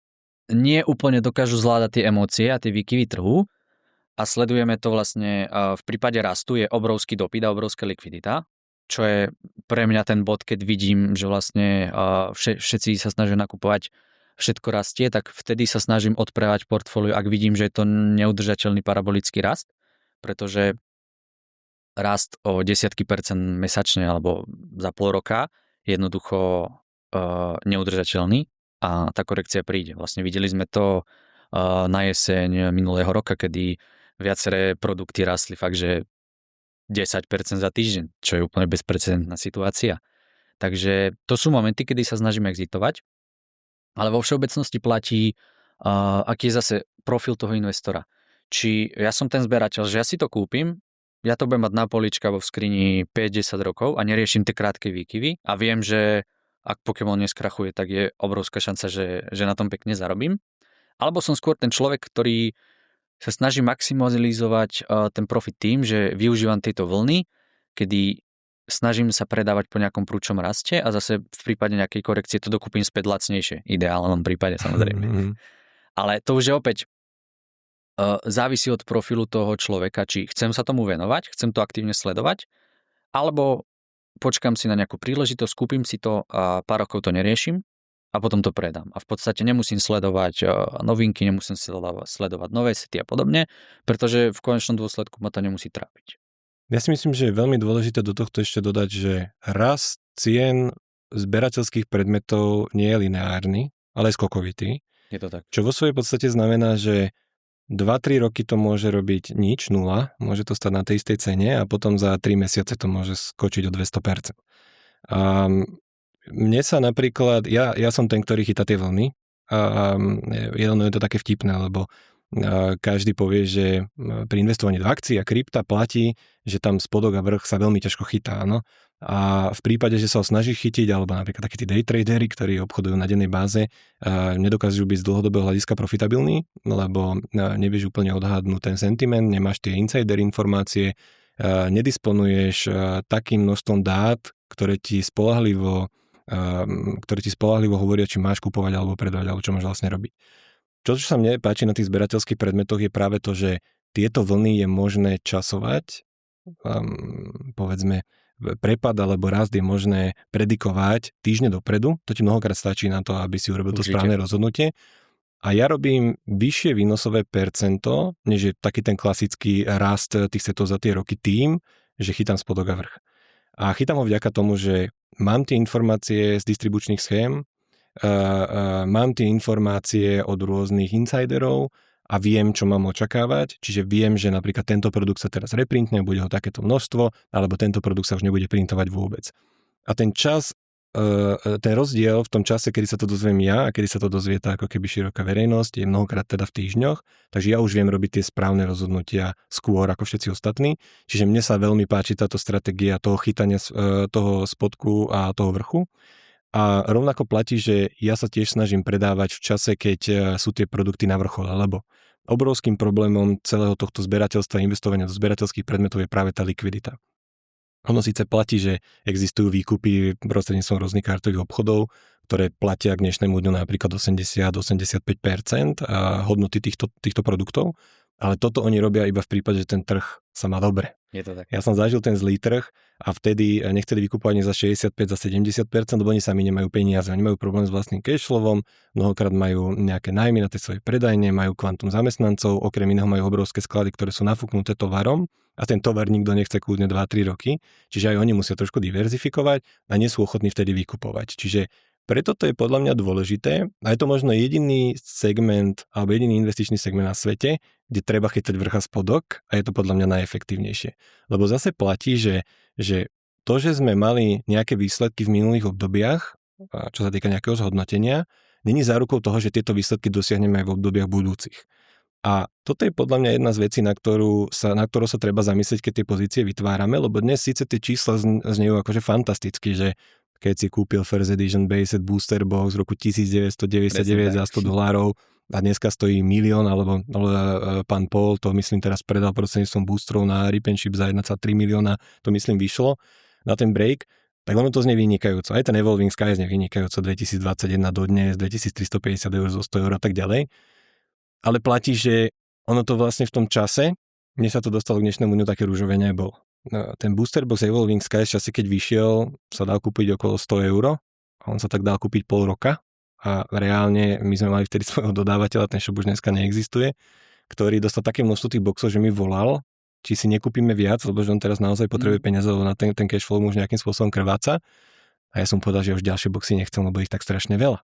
nie úplne dokážu zvládať tie emócie a tie výkyvy trhu a sledujeme to vlastne v prípade rastu je obrovský dopyt a obrovská likvidita, čo je pre mňa ten bod, keď vidím, že vlastne všetci sa snažia nakupovať, všetko rastie, tak vtedy sa snažím odprávať portfólio, ak vidím, že je to neudržateľný parabolický rast, pretože rast o desiatky percent mesačne alebo za pol roka je jednoducho neudržateľný a tá korekcia príde. Vlastne videli sme to na jeseň minulého roka, kedy viaceré produkty rastli fakt, že 10% za týždeň, čo je úplne bezprecedentná situácia. Takže to sú momenty, kedy sa snažíme exitovať, ale vo všeobecnosti platí, aký je zase profil toho investora. Či ja som ten zberateľ, že ja si to kúpim, ja to budem mať na polička vo v skrini 5-10 rokov a neriešim tie krátke výkyvy a viem, že ak Pokémon neskrachuje, tak je obrovská šanca, že na tom pekne zarobím. Alebo som skôr ten človek, ktorý sa snaží maximalizovať ten profit tým, že využívam tieto vlny, kedy snažím sa predávať po nejakom prúčom raste a zase v prípade nejakej korekcie to dokúpim späť lacnejšie. Ideálnom prípade samozrejme. Ale to už je opäť závisí od profilu toho človeka, či chcem sa tomu venovať, chcem to aktívne sledovať, alebo počkam si na nejakú príležitosť, kúpim si to a pár rokov to neriešim a potom to predám. A v podstate nemusím sledovať novinky, nemusím sledovať nové sety a podobne, pretože v konečnom dôsledku ma to nemusí trápiť. Ja si myslím, že je veľmi dôležité do tohto ešte dodať, že rast cien zberateľských predmetov nie je lineárny, ale je skokovitý. Je to tak. Čo vo svojej podstate znamená, že 2-3 roky to môže robiť nič, nula, môže to stať na tej istej cene a potom za 3 mesiace to môže skočiť o 200%. A mne sa napríklad, ja som ten, ktorý chytá tie vlny a je to také vtipné, lebo každý povie, že pri investovaní do akcií a krypta platí, že tam spodok a vrch sa veľmi ťažko chytá, no. a v prípade, že sa ho snaží chytiť, alebo napríklad takí tí day tradery, ktorí obchodujú na dennej báze, nedokážu byť z dlhodobého hľadiska profitabilní, lebo nevieš úplne odhadnúť ten sentiment, nemáš tie insider informácie, nedisponuješ takým množstvom dát, ktoré ti spoľahlivo hovoria, či máš kupovať alebo predávať, alebo čo máš vlastne robiť. Čo sa mne páči na tých zberateľských predmetoch je práve to, že tieto vlny je možné časovať, povedzme prepad alebo rast je možné predikovať týždne dopredu. To ti mnohokrát stačí na to, aby si urobil to správne rozhodnutie. A ja robím vyššie výnosové percento, než je taký ten klasický rast tých setov za tie roky tým, že chytám spodok a vrch. A chytám ho vďaka tomu, že mám tie informácie z distribučných schém, mám tie informácie od rôznych insiderov a viem, čo mám očakávať. Čiže viem, že napríklad tento produkt sa teraz reprintne, bude ho takéto množstvo, alebo tento produkt sa už nebude printovať vôbec. A ten čas, ten rozdiel v tom čase, kedy sa to dozviem ja a kedy sa to dozvie tá ako keby široká verejnosť, je mnohokrát teda v týždňoch, takže ja už viem robiť tie správne rozhodnutia skôr ako všetci ostatní. Čiže mne sa veľmi páči táto stratégia toho chytania toho spodku a toho vrchu. A rovnako platí, že ja sa tiež snažím predávať v čase, keď sú tie produkty na vrchole, lebo obrovským problémom celého tohto zberateľstva, investovania do zberateľských predmetov je práve tá likvidita. Ono síce platí, že existujú výkupy prostredníctvom rôznych kartových obchodov, ktoré platia k dnešnému dňu napríklad 80-85% hodnoty týchto produktov, ale toto oni robia iba v prípade, že ten trh sa má dobre. Je to tak. Ja som zažil ten zlý trh a vtedy nechceli vykupovať za 65, za 70%, lebo oni sami nemajú peniaze, oni majú problém s vlastným cashflowom, mnohokrát majú nejaké nájmy na tie svoje predajne, majú kvantum zamestnancov, okrem iného majú obrovské sklady, ktoré sú nafúknuté tovarom a ten tovar nikto nechce kľudne 2-3 roky, čiže aj oni musia trošku diverzifikovať a nie sú ochotní vtedy vykupovať. Čiže preto to je podľa mňa dôležité a je to možno jediný segment alebo jediný investičný segment na svete, kde treba chytať vrch a spodok a je to podľa mňa najefektívnejšie. Lebo zase platí, že to, že sme mali nejaké výsledky v minulých obdobiach, čo sa týka nejakého zhodnotenia, není zárukou toho, že tieto výsledky dosiahneme aj v obdobiach budúcich. A toto je podľa mňa jedna z vecí, na ktorú sa treba zamyslieť, keď tie pozície vytvárame, lebo dnes síce tie čísla znejú akože fantasticky, že keď si kúpil First Edition Based Booster Box v roku 1999 za $100 a dneska stojí $1 000 000, alebo pán Paul to myslím teraz predal prostredníctvom boostrov na Rip and Ship za 1,3 milióna, to myslím vyšlo na ten break, tak ono to znie vynikajúco. Aj ten Evolving Sky znie vynikajúco 2021 do dnes, 2350 eur zo 100 eur a tak ďalej. Ale platí, že ono to vlastne v tom čase, mne sa to dostalo k dnešnému dňu, také rúžové nebolo. Ten Booster Box Evolving Sky v čase, keď vyšiel, sa dal kúpiť okolo 100 eur a on sa tak dal kúpiť pol roka a reálne my sme mali vtedy svojho dodávateľa, ten shop už dneska neexistuje, ktorý dostal také množstvo tých boxov, že mi volal, či si nekúpime viac, lebo že on teraz naozaj potrebuje peniaze, lebo na ten cash flow už nejakým spôsobom krváca a ja som povedal, že už ďalšie boxy nechcem, lebo ich tak strašne veľa.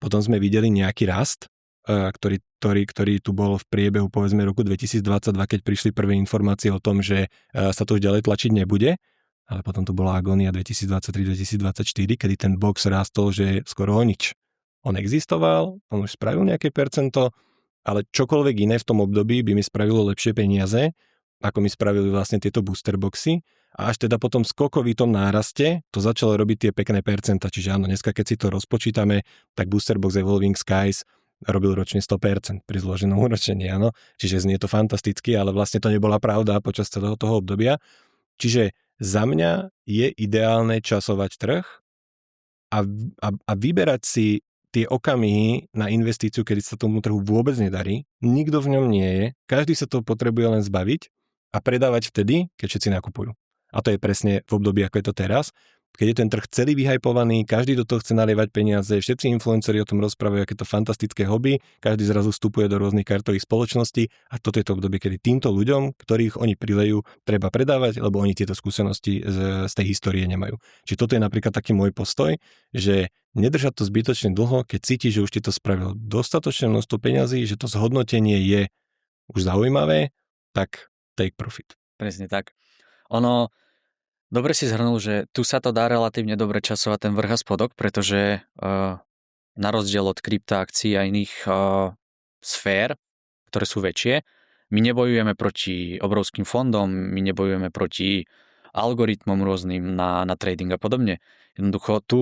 Potom sme videli nejaký rast, ktorý tu bol v priebehu povedzme roku 2022, keď prišli prvé informácie o tom, že sa to už ďalej tlačiť nebude, ale potom tu bola agónia 2023-2024, kedy ten box rástol, že skoro o nič. On existoval, on už spravil nejaké percento, ale čokoľvek iné v tom období by mi spravilo lepšie peniaze, ako mi spravili vlastne tieto booster boxy. A až teda po tom skokovitom náraste to začalo robiť tie pekné percenta. Čiže áno, dneska keď si to rozpočítame, tak booster box Evolving Skies robil ročne 100% pri zloženom úročení, áno. Čiže znie to fantasticky, ale vlastne to nebola pravda počas celého toho obdobia. Čiže za mňa je ideálne časovať trh a vyberať si tie okamihy na investíciu, kedy sa tomu trhu vôbec nedarí. Nikto v ňom nie je. Každý sa to potrebuje len zbaviť a predávať vtedy, keď všetci nakupujú. A to je presne v období, ako je to teraz. Keď je ten trh celý vyhypovaný, každý do toho chce nalievať peniaze, všetci influenceri o tom rozprávajú, aké to fantastické hobby, každý zrazu vstupuje do rôznych kartových spoločností a toto je to obdobie, kedy týmto ľuďom, ktorých oni prilejú, treba predávať, lebo oni tieto skúsenosti z tej histórie nemajú. Čiže toto je napríklad taký môj postoj, že nedržať to zbytočne dlho, keď cíti, že už ti to spravilo dostatočné množstvo peňazí, že to zhodnotenie je už zaujímavé, tak take profit. Presne tak. Dobre si zhrnul, že tu sa to dá relatívne dobre časovať ten vrch a spodok, pretože na rozdiel od kryptoakcií a iných sfér, ktoré sú väčšie, my nebojujeme proti obrovským fondom, my nebojujeme proti algoritmom rôznym na trading a podobne. Jednoducho tu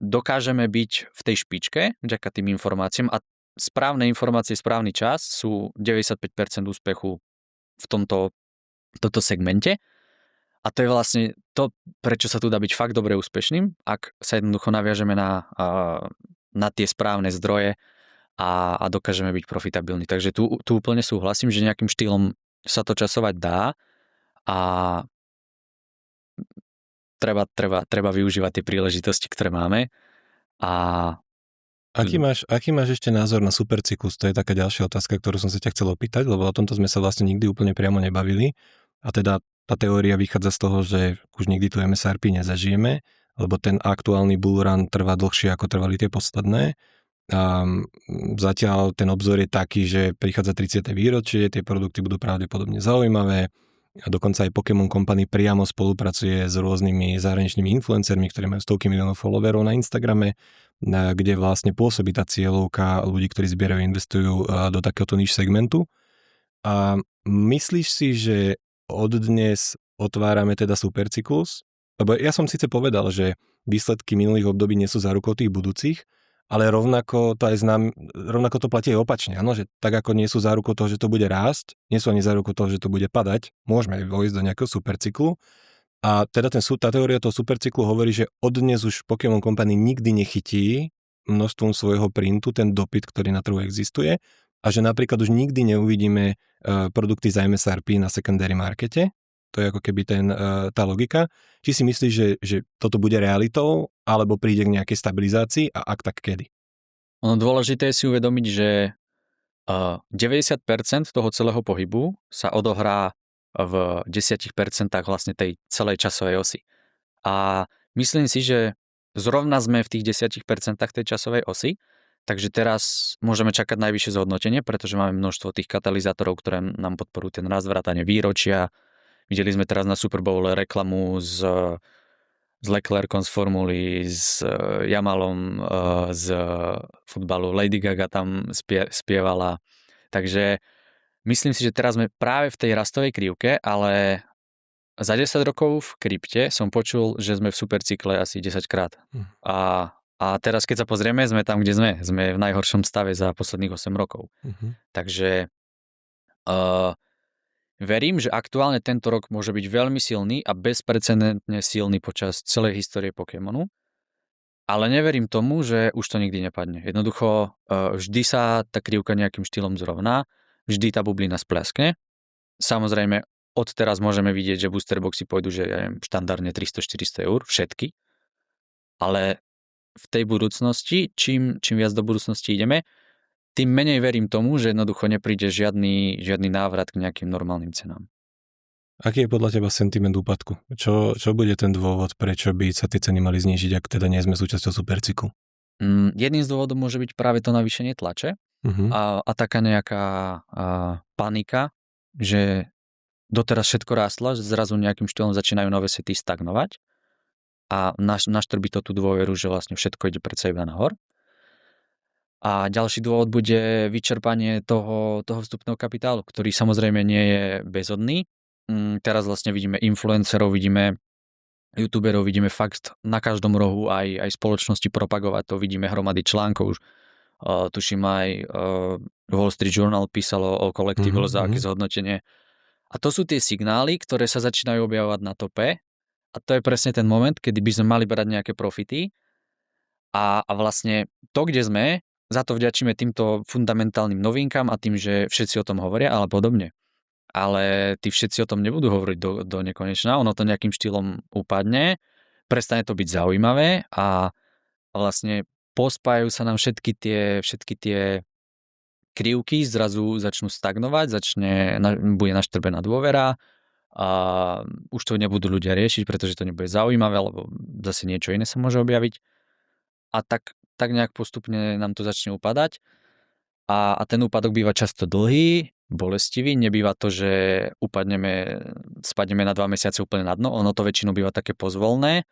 dokážeme byť v tej špičke vďaka tým informáciám a správne informácie, správny čas sú 95% úspechu v tomto segmente. A to je vlastne to, prečo sa tu dá byť fakt dobre úspešným, ak sa jednoducho naviažeme na tie správne zdroje a dokážeme byť profitabilní. Takže tu úplne súhlasím, že nejakým štýlom sa to časovať dá a treba využívať tie príležitosti, ktoré máme. A Aký máš ešte názor na supercyklus? To je taká ďalšia otázka, ktorú som sa ťa chcel opýtať, lebo o tomto sme sa vlastne nikdy úplne priamo nebavili. A teda tá teória vychádza z toho, že už nikdy tu MSRP nezažijeme, lebo ten aktuálny bull run trvá dlhšie, ako trvali tie posledné. A zatiaľ ten obzor je taký, že prichádza 30. výročie, tie produkty budú pravdepodobne zaujímavé. A dokonca aj Pokémon Company priamo spolupracuje s rôznymi zahraničnými influencermi, ktorí majú stovky miliónov followerov na Instagrame, kde vlastne pôsobí tá cieľovka ľudí, ktorí zbierajú, investujú do takéhoto niž segmentu. A myslíš si, že od dnes otvárame teda supercyklus? Lebo ja som síce povedal, že výsledky minulých období nie sú zárukou tých budúcich, ale rovnako to platí aj opačne, áno? Že tak ako nie sú zárukou toho, že to bude rásť, nie sú ani zárukou toho, že to bude padať, môžeme vojsť do nejakého supercyklu. A teda tá teória toho supercyklu hovorí, že od dnes už Pokémon Company nikdy nechytí množstvom svojho printu ten dopyt, ktorý na trhu existuje a že napríklad už nikdy neuvidíme produkty za MSRP na secondary markete. To je ako keby tá logika. Či si myslíš, že toto bude realitou, alebo príde k nejakej stabilizácii a ak tak kedy? Ono dôležité je si uvedomiť, že 90% toho celého pohybu sa odohrá v 10% vlastne tej celej časovej osy. A myslím si, že zrovna sme v tých 10% tej časovej osy, takže teraz môžeme čakať najvyššie zhodnotenie, pretože máme množstvo tých katalizátorov, ktoré nám podporujú ten rast, vrátane výročia. Videli sme teraz na Super Bowl reklamu s Leclercom z formuly, s Jamalom z futbalu, Lady Gaga tam spievala. Takže myslím si, že teraz sme práve v tej rastovej krivke, ale za 10 rokov v krypte som počul, že sme v supercykle asi 10 krát. A teraz, keď sa pozrieme, sme tam, kde sme. Sme v najhoršom stave za posledných 8 rokov. Takže verím, že aktuálne tento rok môže byť veľmi silný a bezprecedentne silný počas celej histórie Pokémonu. Ale neverím tomu, že už to nikdy nepadne. Jednoducho vždy sa tá krivka nejakým štýlom zrovná, vždy tá bublina spleskne. Samozrejme, od teraz môžeme vidieť, že boosterboxy pôjdu, že ja neviem, štandardne 300-400 eur, všetky. Ale v tej budúcnosti, čím viac do budúcnosti ideme, tým menej verím tomu, že jednoducho nepríde žiadny návrat k nejakým normálnym cenám. Aký je podľa teba sentiment úpadku? Čo bude ten dôvod, prečo by sa tie ceny mali znížiť, ak teda nie sme súčasťou supercyklu? Jedným z dôvodov môže byť práve to navýšenie tlače a taká nejaká panika, že doteraz všetko rástlo, že zrazu nejakým štýlom začínajú nové sety stagnovať a naštrbí to tú dôveru, že vlastne všetko ide predsa iba nahor. A ďalší dôvod bude vyčerpanie toho vstupného kapitálu, ktorý samozrejme nie je bezodný. Teraz vlastne vidíme influencerov, vidíme youtuberov, vidíme fakt na každom rohu aj spoločnosti propagovať to, vidíme hromady článkov. Tuším aj Wall Street Journal písalo o collectible za aké zhodnotenie. A to sú tie signály, ktoré sa začínajú objavovať na tope. A to je presne ten moment, kedy by sme mali brať nejaké profity. A vlastne to, kde sme, za to vďačíme týmto fundamentálnym novinkám a tým, že všetci o tom hovoria, ale podobne. Ale tí všetci o tom nebudú hovoriť do nekonečna, ono to nejakým štýlom upadne, prestane to byť zaujímavé a vlastne pospájajú sa nám všetky tie krivky, zrazu začnú stagnovať, bude naštrbená dôvera a už to nebudú ľudia riešiť, pretože to nebude zaujímavé, alebo zase niečo iné sa môže objaviť. A tak nejak postupne nám to začne upadať. A ten úpadok býva často dlhý, bolestivý, nebýva to, že spadneme na 2 mesiace úplne na dno, ono to väčšinou býva také pozvolné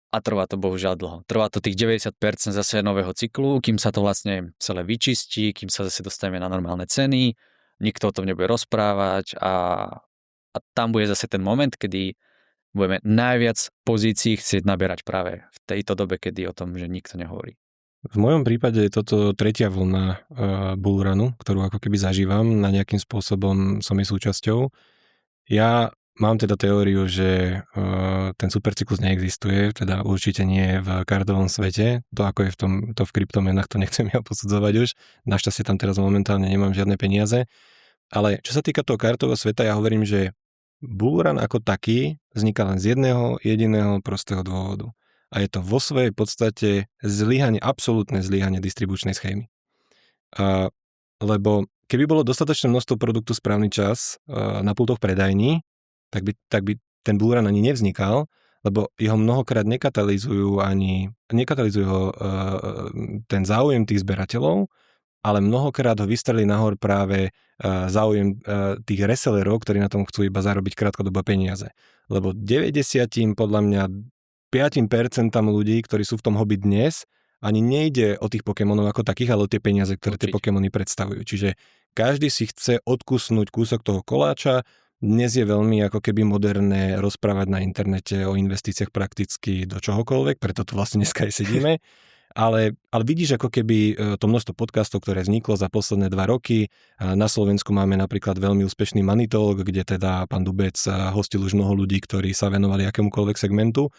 a trvá to bohužiaľ dlho. Trvá to tých 90% zase nového cyklu, kým sa to vlastne celé vyčistí, kým sa zase dostaneme na normálne ceny, nikto o tom nebude rozprávať a a tam bude zase ten moment, kedy budeme najviac pozícií chcieť naberať práve v tejto dobe, kedy o tom, že nikto nehovorí. V mojom prípade je toto tretia vlna bullrunu, ktorú ako keby zažívam, na nejakým spôsobom som jej súčasťou. Ja mám teda teóriu, že ten supercyklus neexistuje, teda určite nie v kartovom svete. To ako je v kryptomenách, to nechcem ja posudzovať už. Našťastie tam teraz momentálne nemám žiadne peniaze. Ale čo sa týka toho kartového sveta, ja hovorím, že bullrun ako taký vzniká len z jedného jediného prostého dôvodu. A je to vo svojej podstate absolútne zlyhanie distribučnej schémy. Lebo keby bolo dostatočné množstvo produktu správny čas na pultoch predajní, tak by ten bullrun ani nevznikal, lebo jeho mnohokrát nekatalizujú ho ten záujem tých zberateľov, ale mnohokrát ho vystrelí nahor práve záujem tých resellerov, ktorí na tom chcú iba zarobiť krátkodobé peniaze. Lebo 90 podľa mňa 5% ľudí, ktorí sú v tom hobby dnes, ani nejde o tých Pokémonov ako takých, ale o tie peniaze, ktoré tie Pokémony predstavujú. Čiže každý si chce odkusnúť kúsok toho koláča. Dnes je veľmi ako keby moderné rozprávať na internete o investíciách prakticky do čohokoľvek, preto tu vlastne dneska aj sedíme. Ale vidíš ako keby to množstvo podcastov, ktoré vzniklo za posledné 2 roky. Na Slovensku máme napríklad veľmi úspešný Money Talk, kde teda pán Dubec hostil už mnoho ľudí, ktorí sa venovali akémukoľvek segmentu.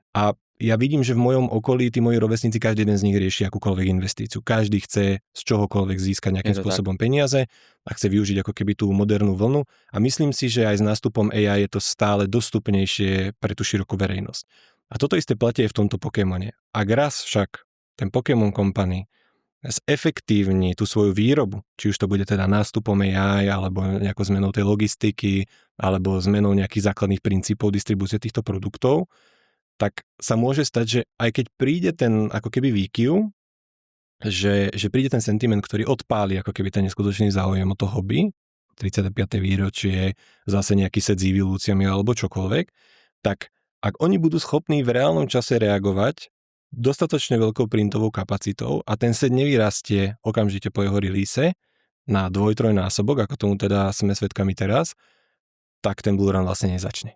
A ja vidím, že v mojom okolí tí moji rovesníci, každý jeden z nich rieši akúkoľvek investíciu. Každý chce z čohokoľvek získať nejakým spôsobom peniaze a chce využiť ako keby tú modernú vlnu. A myslím si, že aj s nástupom AI je to stále dostupnejšie pre tú širokú verejnosť. A toto isté platí aj v tomto Pokémone. Ak raz však ten Pokémon Company zefektívni tú svoju výrobu, či už to bude teda nástupom AI, alebo nejakou zmenou tej logistiky, alebo zmenou nejakých základných princípov distribúcie týchto produktov, tak sa môže stať, že aj keď príde ten ako keby výkyv, že príde ten sentiment, ktorý odpáli ako keby ten neskutočný záujem o to hobby, 35. výročie, zase nejaký set s evolúciami alebo čokoľvek, tak ak oni budú schopní v reálnom čase reagovať dostatočne veľkou printovou kapacitou a ten set nevyrastie okamžite po jeho release na 2-3 násobok, ako tomu teda sme svedkami teraz, tak ten bullrun vlastne nezačne.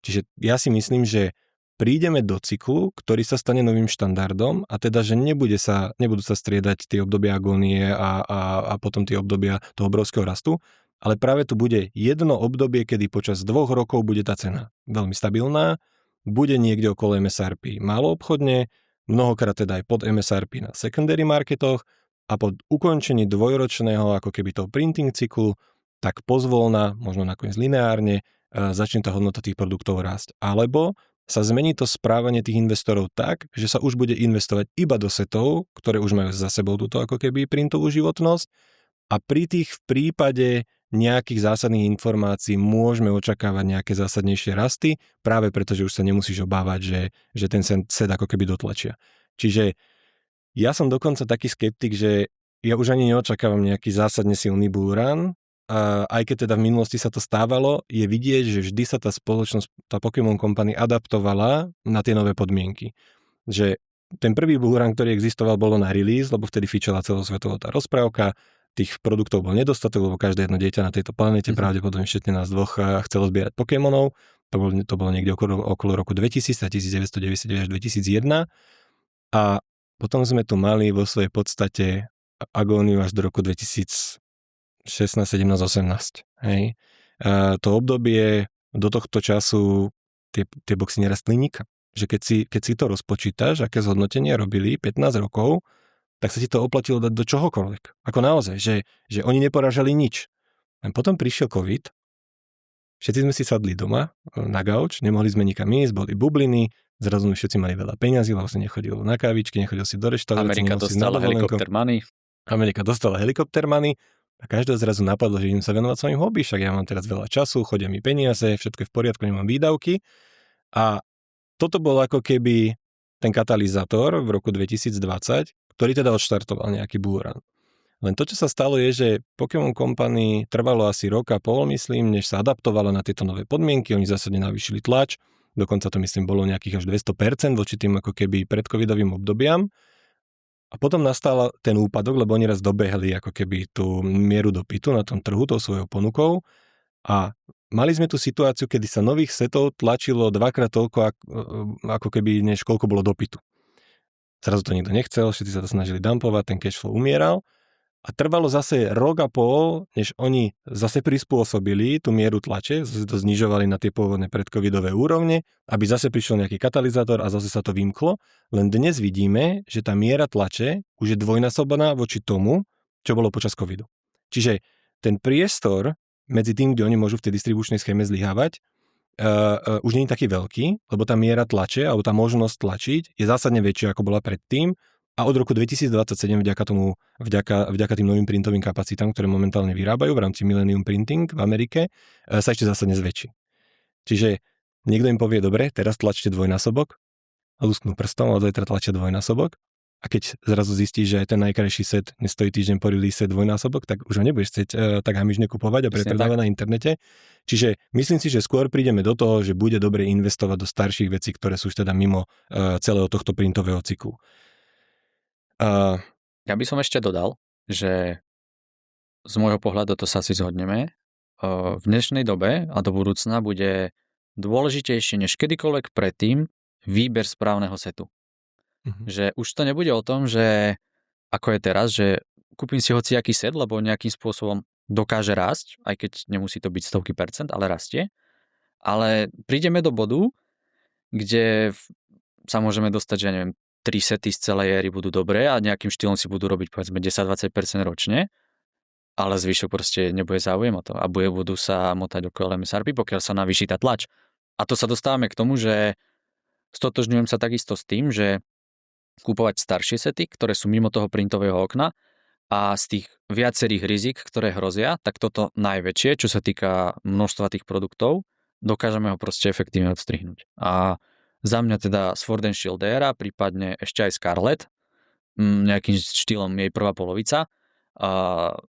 Čiže ja si myslím, že prídeme do cyklu, ktorý sa stane novým štandardom a teda, že nebudú sa striedať tie obdobia agónie a potom tie obdobia toho obrovského rastu, ale práve tu bude jedno obdobie, kedy počas 2 rokov bude tá cena veľmi stabilná, bude niekde okolo MSRP málo obchodne, mnohokrát teda aj pod MSRP na secondary marketoch a po ukončení 2-ročného ako keby toho printing cyklu, tak pozvolna, možno nakoniec lineárne, začne tá hodnota tých produktov rásť. Alebo sa zmení to správanie tých investorov tak, že sa už bude investovať iba do setov, ktoré už majú za sebou túto ako keby printovú životnosť a pri tých v prípade nejakých zásadných informácií môžeme očakávať nejaké zásadnejšie rasty, práve preto, že už sa nemusíš obávať, že ten set ako keby dotlačia. Čiže ja som dokonca taký skeptik, že ja už ani neočakávam nejaký zásadne silný bullrun, aj keď teda v minulosti sa to stávalo, je vidieť, že vždy sa tá spoločnosť, tá Pokémon Company adaptovala na tie nové podmienky. Že ten prvý bullrun, ktorý existoval, bolo na release, lebo vtedy fičala celosvetová tá rozprávka, tých produktov bol nedostatok, lebo každé jedno dieťa na tejto planete, pravdepodobne všetci nás dvoch, chcelo zbierať Pokémonov. To bolo niekde okolo roku 2000, 1999 až 2001. A potom sme tu mali vo svojej podstate agóniu až do roku 2016, 17, 18. Hej. To obdobie do tohto času tie boxy nerastli nikam. Že keď si to rozpočítaš, aké zhodnotenia robili 15 rokov, tak sa ti to oplatilo dať do čohokoľvek. Ako naozaj, že oni neporážali nič. A potom prišiel COVID, všetci sme si sadli doma na gauč, nemohli sme nikam ísť, boli bubliny, zrazu všetci mali veľa peňazí, vlastne nechodil na kávičky, nechodil si do reštaurácie. Amerika dostala helikopter money. Amerika dostala helikopter money a každého zrazu napadlo, že idem sa venovať svojim hobby, však ja mám teraz veľa času, chodia mi peniaze, všetko je v poriadku, nemám výdavky. A toto bol ako keby ten katalizátor v roku 2020, ktorý teda odštartoval nejaký bullrun. Len to, čo sa stalo, je, že Pokémon Company trvalo asi rok a pol, myslím, než sa adaptovala na tieto nové podmienky, oni zásadne navýšili tlač, dokonca to myslím bolo nejakých až 200% voči tým ako keby predcovidovým obdobiam. A potom nastal ten úpadok, lebo oni raz dobehli ako keby tú mieru dopytu na tom trhu, tou svojou ponukou a mali sme tu situáciu, kedy sa nových setov tlačilo dvakrát toľko, ako keby, než koľko bolo dopytu. Zrazu to nikto nechcel, všetci sa to snažili dumpovať, ten cashflow umieral a trvalo zase rok a pol, než oni zase prispôsobili tú mieru tlače, zase to znižovali na tie pôvodné predcovidové úrovne, aby zase prišiel nejaký katalizátor a zase sa to vymklo. Len dnes vidíme, že tá miera tlače už je dvojnásobná voči tomu, čo bolo počas covidu. Čiže ten priestor medzi tým, kde oni môžu v tej distribučnej schéme zlyhávať, už nie je taký veľký, lebo tá miera tlače alebo tá možnosť tlačiť je zásadne väčšia, ako bola predtým a od roku 2027 vďaka tým novým printovým kapacitám, ktoré momentálne vyrábajú v rámci Millennium Printing v Amerike, sa ešte zásadne zväčší. Čiže niekto im povie, dobre, teraz tlačte dvojnásobok a lusknú prstom, ale zajtra tlačia dvojnásobok. A keď zrazu zistíš, že aj ten najkrajší set nestojí týždeň po release dvojnásobok, tak už ho nebudeš chcieť tak hamižne kupovať a prepredávať na internete. Čiže myslím si, že skôr prídeme do toho, že bude dobre investovať do starších vecí, ktoré sú už teda mimo celého tohto printového cyklu. Ja by som ešte dodal, že z môjho pohľadu to sa asi zhodneme. V dnešnej dobe a do budúcna bude dôležitejšie než kedykoľvek predtým výber správneho setu. Že už to nebude o tom, že ako je teraz, že kúpim si hociaký set, lebo nejakým spôsobom dokáže rásť, aj keď nemusí to byť stovky percent, ale rastie. Ale prídeme do bodu, kde sa môžeme dostať, že neviem, 3 sety z celej éry budú dobré a nejakým štýlom si budú robiť povedzme 10-20% ročne, ale zvyšok proste nebude záujem o to a budú sa motať okolo MSRP, pokiaľ sa navýši tá tlač. A to sa dostávame k tomu, že stotožňujem sa takisto s tým, že kúpovať staršie sety, ktoré sú mimo toho printového okna a z tých viacerých rizik, ktoré hrozia, tak toto najväčšie, čo sa týka množstva tých produktov, dokážeme ho proste efektívne odstrihnúť. A za mňa teda Sword and Shield éra, prípadne ešte aj Scarlet, nejakým štýlom jej prvá polovica,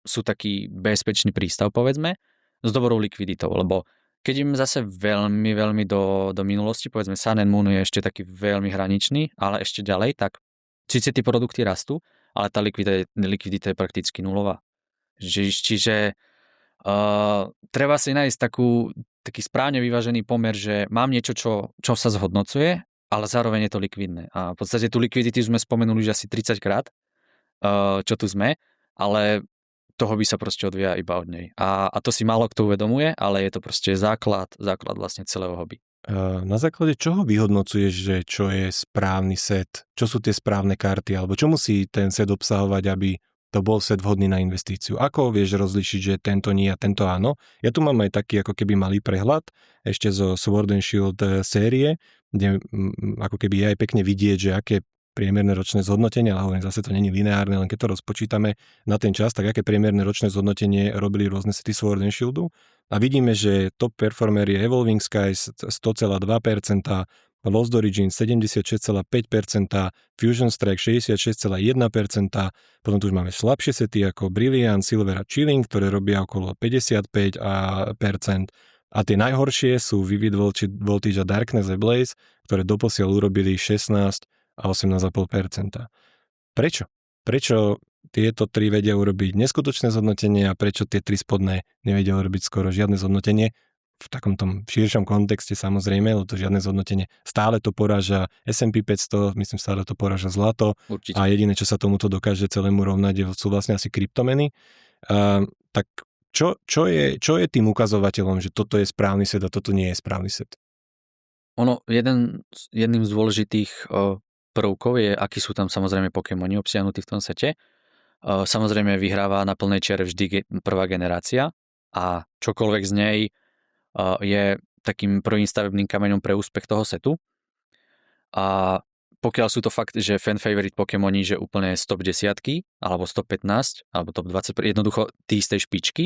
sú taký bezpečný prístav, povedzme, s dobrou likviditou, lebo keď im zase veľmi, veľmi do minulosti, povedzme Sun and Moon je ešte taký veľmi hraničný, ale ešte ďalej, tak síce tie produkty rastú, ale tá likvidita je prakticky nulová. Čiže treba si nájsť taký správne vyvážený pomer, že mám niečo, čo sa zhodnocuje, ale zároveň je to likvidné. A v podstate tú likviditu sme spomenuli už asi 30 krát, čo tu sme, ale toho by sa proste odvíja iba od nej. A to si málo kto uvedomuje, ale je to proste základ vlastne celého hobby. Na základe čoho vyhodnocuješ, že čo je správny set? Čo sú tie správne karty? Alebo čo musí ten set obsahovať, aby to bol set vhodný na investíciu? Ako vieš rozlišiť, že tento nie a tento áno? Ja tu mám aj taký ako keby malý prehľad ešte zo Sword and Shield série, kde ako keby je aj pekne vidieť, že aké priemerné ročné zhodnotenie, ale hovorím, zase to není lineárne, len keď to rozpočítame na ten čas, tak aké priemerné ročné zhodnotenie robili rôzne sety Sword and Shieldu. A vidíme, že top performer je Evolving Skies 100,2%, Lost Origin 76,5%, Fusion Strike 66,1%, potom tu už máme slabšie sety ako Brilliant, Silver a Chilling, ktoré robia okolo 55%. A tie najhoršie sú Vivid Voltage a Darkness a Blaze, ktoré doposiaľ urobili 16 a 18,5%. Prečo? Prečo tieto tri vedia urobiť neskutočné zhodnotenie a prečo tie tri spodné nevedia urobiť skoro žiadne zhodnotenie? V takom tom širšom kontexte samozrejme, lebo to žiadne zhodnotenie. Stále to poráža S&P 500, myslím, stále to poráža zlato. Určite. A jediné, čo sa tomuto dokáže celému rovnať, sú vlastne asi kryptomeny. Tak čo je tým ukazovateľom, že toto je správny set a toto nie je správny set? Jedným z dôležitých prvkov je, akí sú tam samozrejme Pokémoni obsiahnutí v tom sete. Samozrejme vyhráva na plnej čiare vždy prvá generácia a čokoľvek z nej je takým prvým stavebným kameňom pre úspech toho setu. A pokiaľ sú to fakt, že fan favorite Pokémoni, že úplne z top 10 alebo z top 15 alebo top 20, jednoducho tí z tej špičky,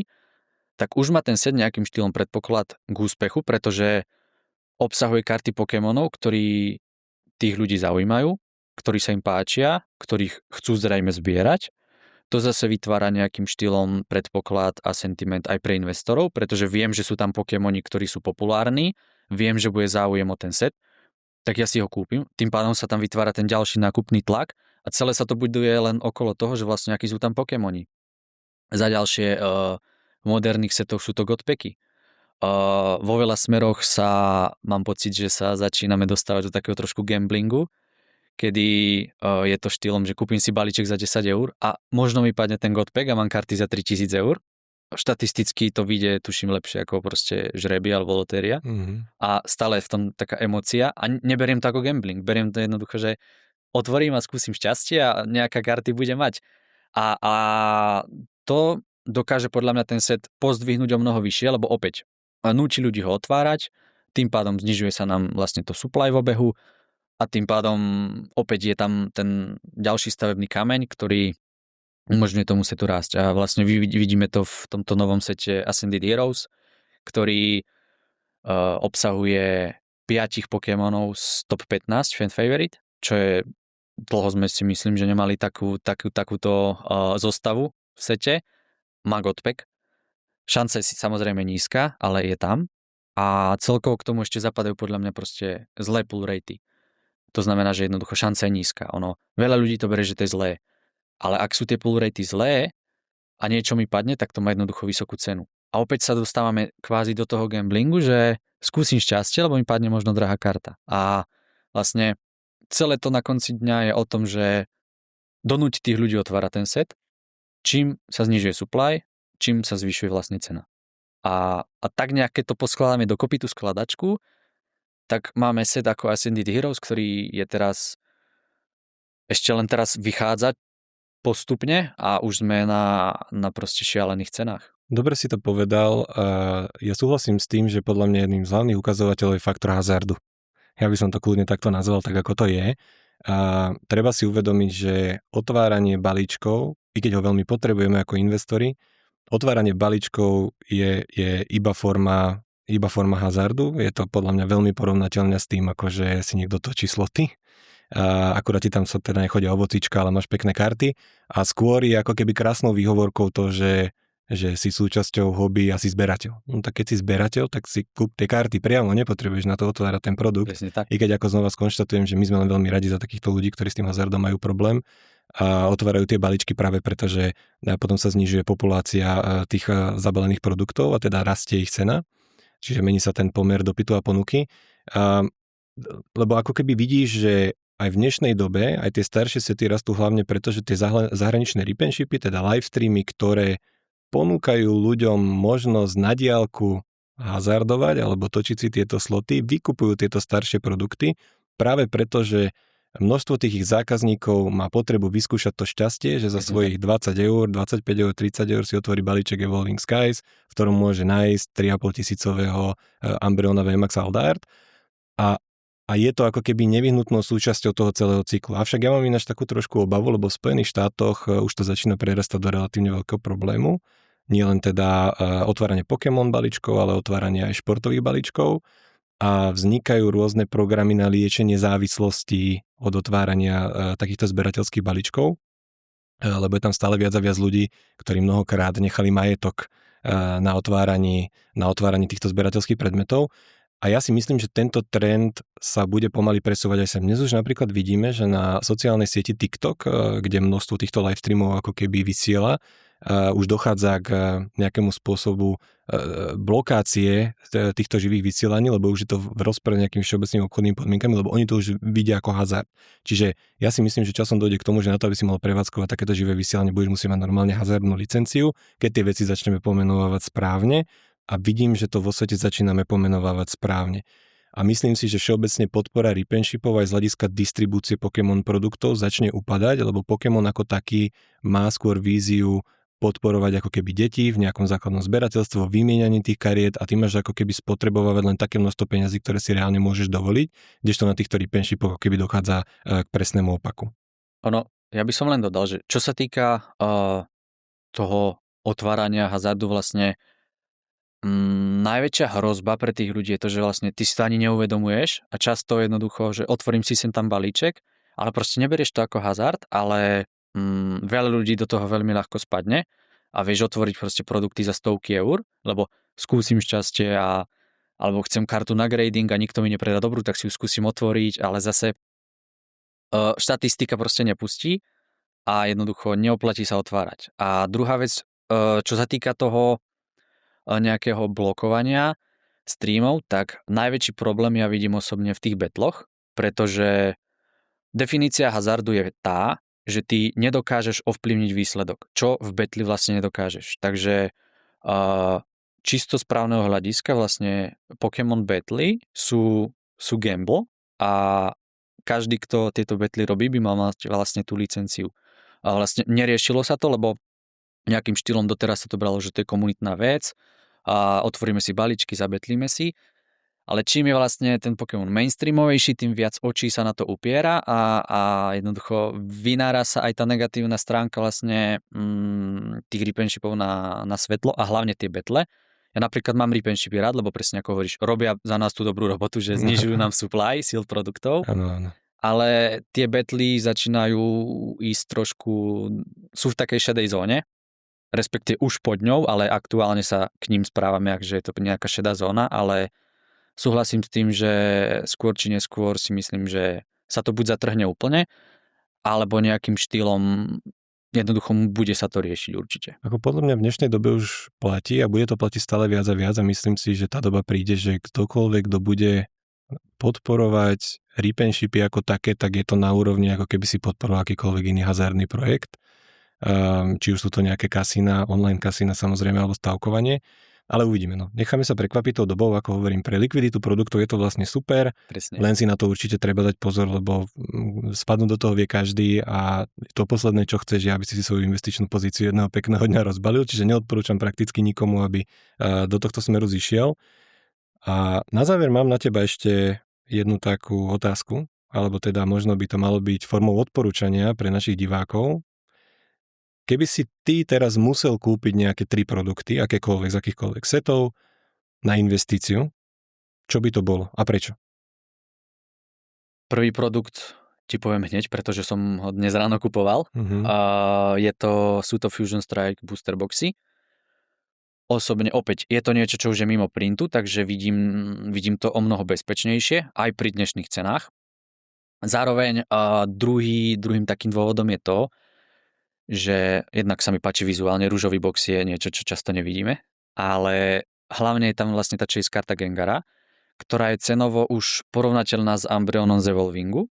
tak už má ten set nejakým štýlom predpoklad k úspechu, pretože obsahuje karty Pokémonov, ktorí tých ľudí zaujímajú, ktorí sa im páčia, ktorých chcú zrejme zbierať. To zase vytvára nejakým štýlom predpoklad a sentiment aj pre investorov, pretože viem, že sú tam Pokémoni, ktorí sú populárni, viem, že bude záujem o ten set, tak ja si ho kúpim. Tým pádom sa tam vytvára ten ďalší nákupný tlak a celé sa to buduje len okolo toho, že vlastne akí sú tam Pokémoni. Za ďalšie v moderných setoch sú to godpacky. Vo veľa smeroch mám pocit, že sa začíname dostávať do takého trošku gamblingu, kedy je to štýlom, že kúpim si balíček za 10 eur a možno mi padne ten godpack a mám karty za 3000 eur. Štatisticky to vyjde, tuším, lepšie ako proste žreby alebo lotéria. A stále je v tom taká emócia a neberiem to ako gambling. Beriem to jednoducho, že otvorím a skúsim šťastie a nejaká karty bude mať. A to dokáže podľa mňa ten set pozdvihnúť o mnoho vyššie, lebo opäť núči ľudí ho otvárať, tým pádom znižuje sa nám vlastne to supply v obehu a tým pádom opäť je tam ten ďalší stavebný kameň, ktorý umožňuje tomu setu rásť. A vlastne vidíme to v tomto novom sete Ascended Heroes, ktorý obsahuje 5 Pokémonov z top 15 fan favorite, čo je dlho sme si myslím, že nemali takúto zostavu v sete. Má godpack. Šanca je samozrejme nízka, ale je tam. A celkovo k tomu ešte zapadajú podľa mňa proste zlé pull ratey. To znamená, že jednoducho šanca je nízka. Veľa ľudí to berie, že to je zlé. Ale ak sú tie pull ratey zlé a niečo mi padne, tak to má jednoducho vysokú cenu. A opäť sa dostávame kvázi do toho gamblingu, že skúsim šťastie, lebo mi padne možno drahá karta. A vlastne celé to na konci dňa je o tom, že donúti tých ľudí otvárať ten set, čím sa znižuje supply, čím sa zvyšuje vlastne cena. A tak nejak, keď to poskladáme dokopy tú skladačku, tak máme set ako Ascended Heroes, ktorý je ešte len teraz vychádza postupne a už sme na proste šialených cenách. Dobre si to povedal. Ja súhlasím s tým, že podľa mňa jedným z hlavných ukazovateľov je faktor hazardu. Ja by som to kľudne takto nazval, tak ako to je. Treba si uvedomiť, že otváranie balíčkov, i keď ho veľmi potrebujeme ako investori, otváranie balíčkov je iba forma hazardu. Je to podľa mňa veľmi porovnateľné s tým, ako že si niekto točí sloty. Akurát ti tam teda nechodia ovocička, ale máš pekné karty. A skôr je ako keby krásnou výhovorkou to, že si súčasťou hobby a si zberateľ. No tak keď si zberateľ, tak si kúp tie karty priamo, nepotrebuješ na to otvárať ten produkt. I keď ako znova skonštatujem, že my sme len veľmi radi za takýchto ľudí, ktorí s tým hazardom majú problém a otvárajú tie balíčky práve preto, že potom sa znižuje populácia tých zabalených produktov a teda rastie ich cena. Čiže mení sa ten pomer dopytu a ponuky. Lebo ako keby vidíš, že aj v dnešnej dobe, aj tie staršie sety rastú hlavne preto, že tie zahraničné repenshipy, teda live streamy, ktoré ponúkajú ľuďom možnosť na diaľku hazardovať alebo točiť si tieto sloty, vykupujú tieto staršie produkty práve preto, že množstvo tých ich zákazníkov má potrebu vyskúšať to šťastie, že za svojich 20 eur, 25 eur, 30 eur si otvorí balíček Evolving Skies, v ktorom môže nájsť 3,5 tisícového Umbreona VMAX Aldart a je to ako keby nevyhnutnou súčasťou toho celého cyklu. Avšak ja mám ináč takú trošku obavu, lebo v Spojených štátoch už to začína prerastať do relatívne veľkého problému. Nie len teda otváranie Pokémon balíčkov, ale otváranie aj športových balíčkov. A vznikajú rôzne programy na liečenie závislostí od otvárania takýchto zberateľských balíčkov, lebo je tam stále viac a viac ľudí, ktorí mnohokrát nechali majetok na otváraní týchto zberateľských predmetov. A ja si myslím, že tento trend sa bude pomaly presúvať aj sem. Dnes už napríklad vidíme, že na sociálnej sieti TikTok, kde množstvo týchto live streamov ako keby vysiela, už dochádza k nejakému spôsobu blokácie týchto živých vysielaní, lebo už je to v rozpore nejakými všeobecnými obchodnými podmienkami, lebo oni to už vidia ako hazard. Čiže ja si myslím, že časom dojde k tomu, že na to, aby si mohol prevádzkovať takéto živé vysielanie, budeš musieť mať normálne hazardnú licenciu, keď tie veci začneme pomenovať správne a vidím, že to vo svete začíname pomenovávať správne. A myslím si, že všeobecne podpora repenshipov aj z hľadiska distribúcie Pokémon produktov začne upadať, lebo Pokémon ako taký má skôr víziu podporovať ako keby deti v nejakom základnom zberateľstve, vymieňaní tých kariet a ty máš ako keby spotrebovať len také množstvo peňazí, ktoré si reálne môžeš dovoliť, kdežto na týchto repenshipoch ako keby dochádza k presnému opaku. Ja by som len dodal, že čo sa týka toho otvárania hazardu vlastne najväčšia hrozba pre tých ľudí je to, že vlastne ty si to ani neuvedomuješ a často jednoducho, že otvorím si sem tam balíček, ale proste neberieš to ako hazard, ale veľa ľudí do toho veľmi ľahko spadne a vieš otvoriť proste produkty za stovky eur, lebo skúsim šťastie alebo chcem kartu na grading a nikto mi nepredá dobrú, tak si ju skúsim otvoriť, ale zase štatistika proste nepustí a jednoducho neoplatí sa otvárať. A druhá vec, čo sa týka toho nejakého blokovania, streamov, tak najväčší problém ja vidím osobne v tých betloch, pretože definícia hazardu je tá, že ty nedokážeš ovplyvniť výsledok, čo v betli vlastne nedokážeš. Takže čisto z právneho hľadiska vlastne Pokémon betly sú gamble a každý, kto tieto betly robí, by mal mať vlastne tú licenciu. A vlastne neriešilo sa to, lebo nejakým štýlom doteraz sa to bralo, že to je komunitná vec a otvoríme si balíčky, zabetlíme si. Ale čím je vlastne ten Pokémon mainstreamovejší, tým viac očí sa na to upiera a jednoducho vynára sa aj tá negatívna stránka vlastne tých repenshipov na svetlo a hlavne tie betle. Ja napríklad mám repenshipy rád, lebo presne ako hovoríš, robia za nás tú dobrú robotu, že znižujú nám supply seal produktov. Áno. Ale tie betly začínajú ísť trošku, sú v takej šedej zóne, respektíve už pod ňou, ale aktuálne sa k ním správame, že je to nejaká šedá zóna, ale súhlasím s tým, že skôr či neskôr si myslím, že sa to buď zatrhne úplne, alebo nejakým štýlom jednoducho bude sa to riešiť určite. Ako podľa mňa v dnešnej dobe už platí a bude to platiť stále viac a viac a myslím si, že tá doba príde, že ktokoľvek, kto bude podporovať repenshipy ako také, tak je to na úrovni, ako keby si podporoval akýkoľvek iný hazardný projekt. Či už sú to nejaké kasína, online kasína samozrejme, alebo stavkovanie. Ale uvidíme. No. Necháme sa prekvapiť tou dobou, ako hovorím, pre likviditu produktov je to vlastne super. Presne. Len si na to určite treba dať pozor, lebo spadnúť do toho vie každý a to posledné, čo chceš, je, aby si svoju investičnú pozíciu jedného pekného dňa rozbalil, čiže neodporúčam prakticky nikomu, aby do tohto smeru zišiel. A na záver mám na teba ešte jednu takú otázku, alebo teda možno by to malo byť formou odporúčania pre našich divákov. Keby si ty teraz musel kúpiť nejaké 3 produkty, akékoľvek z akýchkoľvek setov na investíciu, čo by to bolo a prečo? Prvý produkt ti poviem hneď, pretože som ho dnes ráno kupoval. Sú to Fusion Strike Booster Boxy. Osobne opäť je to niečo, čo už je mimo printu, takže vidím to o mnoho bezpečnejšie aj pri dnešných cenách. Zároveň druhým takým dôvodom je to, že jednak sa mi páči vizuálne, ružový box je niečo, čo často nevidíme, ale hlavne je tam vlastne tá chase karta Gengara, ktorá je cenovo už porovnateľná s Umbreonom z Evolvingu,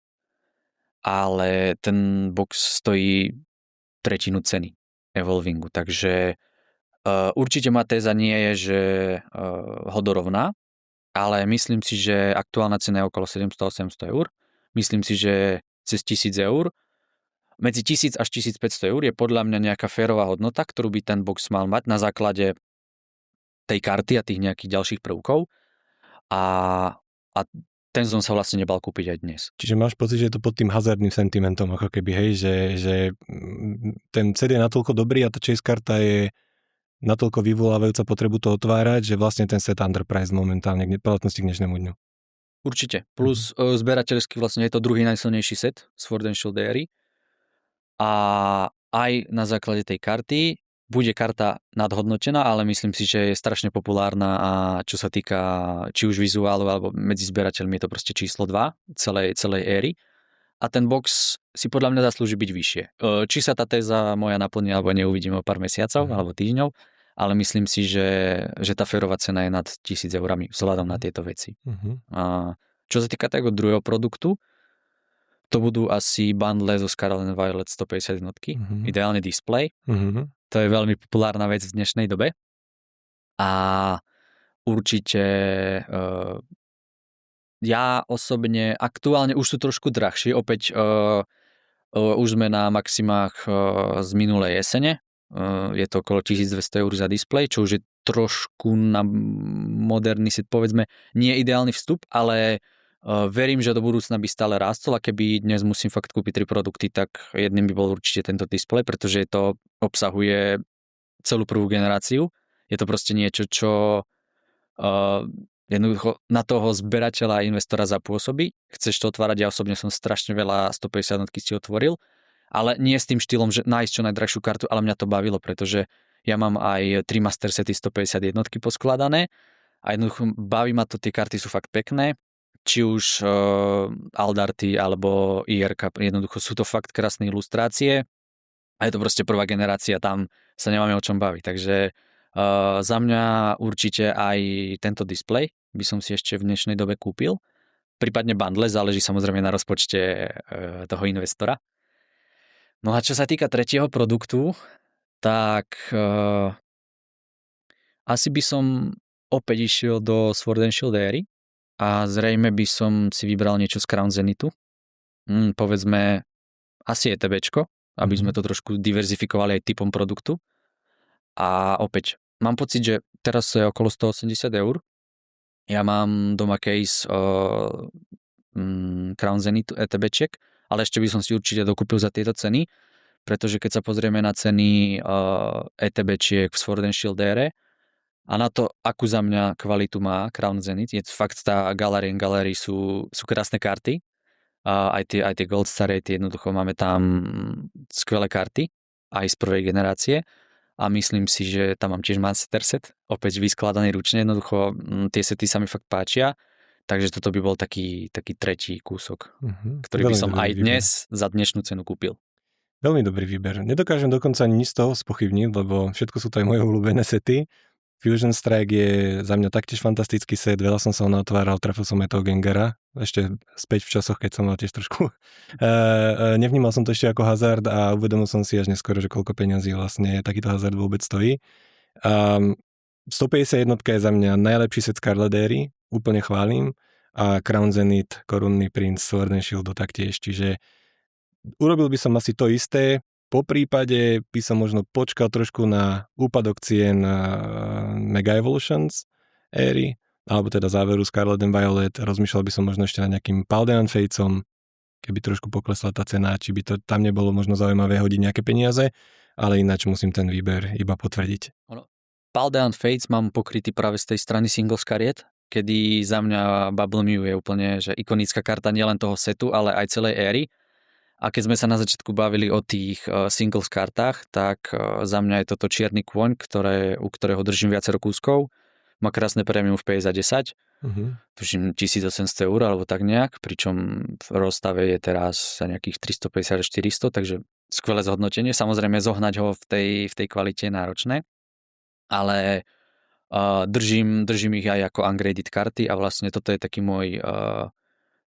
ale ten box stojí tretinu ceny Evolvingu, takže určite moja téza nie je, že ho dorovná, ale myslím si, že aktuálna cena je okolo 700-800 eur, myslím si, že cez 1000 eur medzi 1000 až 1500 eur je podľa mňa nejaká férová hodnota, ktorú by ten box mal mať na základe tej karty a tých nejakých ďalších prvkov. A ten som sa vlastne nebal kúpiť aj dnes. Čiže máš pocit, že je to pod tým hazardným sentimentom, ako keby, hej, že ten set je natoľko dobrý a tá chase karta je natoľko vyvolávajúca potrebu to otvárať, že vlastne ten set underpriced momentálne k platnosti k dnešnému dňu. Určite. Plus zberateľsky vlastne je to druhý najsilnejší set Sword and Shield éry. A aj na základe tej karty bude karta nadhodnotená, ale myslím si, že je strašne populárna a čo sa týka či už vizuálu alebo medzi zberateľmi je to proste číslo 2 celej éry. A ten box si podľa mňa zaslúži byť vyššie. Či sa tá téza moja naplní alebo neuvidíme o pár mesiacov alebo týždňov, ale myslím si, že tá férová cena je nad 1000 eurami vzhľadom na tieto veci. A čo sa týka tego druhého produktu, to budú asi bundle zo Scarlet and Violet 150 jednotky, ideálne display. To je veľmi populárna vec v dnešnej dobe. A určite ja osobne, aktuálne už sú trošku drahšie, opäť už sme na maximách z minulej jesene. Je to okolo 1200 eur za display, čo už je trošku na moderný set, povedzme, nie ideálny vstup, ale verím, že do budúcna by stále rástol a keby dnes musím fakt kúpiť 3 produkty, tak jedným by bol určite tento displej, pretože to obsahuje celú prvú generáciu. Je to proste niečo, čo jednoducho na toho zberateľa a investora zapôsobí. Chceš to otvárať, ja osobne som strašne veľa 150 jednotky si otvoril, ale nie s tým štýlom, že nájsť čo najdrahšiu kartu, ale mňa to bavilo, pretože ja mám aj 3 master sety 150 jednotky poskladané a jednoducho baví ma to, tie karty sú fakt pekné. Či už Aldarty alebo IRK, jednoducho sú to fakt krásne ilustrácie a je to proste prvá generácia, tam sa nemáme o čom baviť, takže za mňa určite aj tento displej by som si ešte v dnešnej dobe kúpil. Prípadne bundle, záleží samozrejme na rozpočte toho investora. No a čo sa týka tretieho produktu, tak asi by som opäť išiel do Sword and Shield éry a zrejme by som si vybral niečo z Crown Zenithu. Povedzme asi ETBčko, aby sme to trošku diverzifikovali aj typom produktu. A opäť, mám pocit, že teraz to je okolo 180 eur. Ja mám doma case Crown Zenith ETBčiek, ale ešte by som si určite dokúpil za tieto ceny, pretože keď sa pozrieme na ceny ETBčiek v Sword and Shield ére a na to, akú za mňa kvalitu má Crown Zenith, je fakt tá Gallery sú krásne karty. Aj tie Gold Star Rate, jednoducho máme tam skvelé karty, aj z prvej generácie. A myslím si, že tam mám tiež Master Set, opäť vyskladaný ručne, jednoducho tie sety sa mi fakt páčia. Takže toto by bol taký tretí kúsok, ktorý by som aj dnes za dnešnú cenu kúpil. Veľmi dobrý výber. Nedokážem dokonca ani z toho spochybniť, lebo všetko sú to aj moje obľúbené sety. Fusion Strike je za mňa taktiež fantastický set, veľa som sa ho natváral, trafil som aj toho Gengara, ešte späť v časoch, keď som mal tiež trošku... Nevnímal som to ešte ako hazard a uvedomil som si až neskôr, že koľko peňazí vlastne takýto hazard vôbec stojí. 151 je za mňa najlepší set Scarlet éry, úplne chválim, a Crown Zenith, Korunný princ, Sword and Shield taktiež, čiže urobil by som asi to isté. Po prípade by som možno počkal trošku na úpadok cien Mega Evolutions éry, alebo teda záveru Scarlet and Violet. Rozmýšľal by som možno ešte na nejakým Paldean Fatecom, keby trošku poklesla tá cena, či by to tam nebolo možno zaujímavé hodiť nejaké peniaze, ale ináč musím ten výber iba potvrdiť. Paldean Fates mám pokrytý práve z tej strany Singles kariet, kedy za mňa Bubble Mew je úplne že ikonická karta nielen toho setu, ale aj celej éry. A keď sme sa na začiatku bavili o tých singles kartách, tak za mňa je toto čierny kôň, u ktorého držím viacero kúskov. Má krásne prémium v PSA 10. Tuším 1800 eur alebo tak nejak, pričom v rozstave je teraz za nejakých 350 až 400, takže skvelé zhodnotenie. Samozrejme zohnať ho v tej kvalite je náročné, ale držím ich aj ako ungraded karty a vlastne toto je taký môj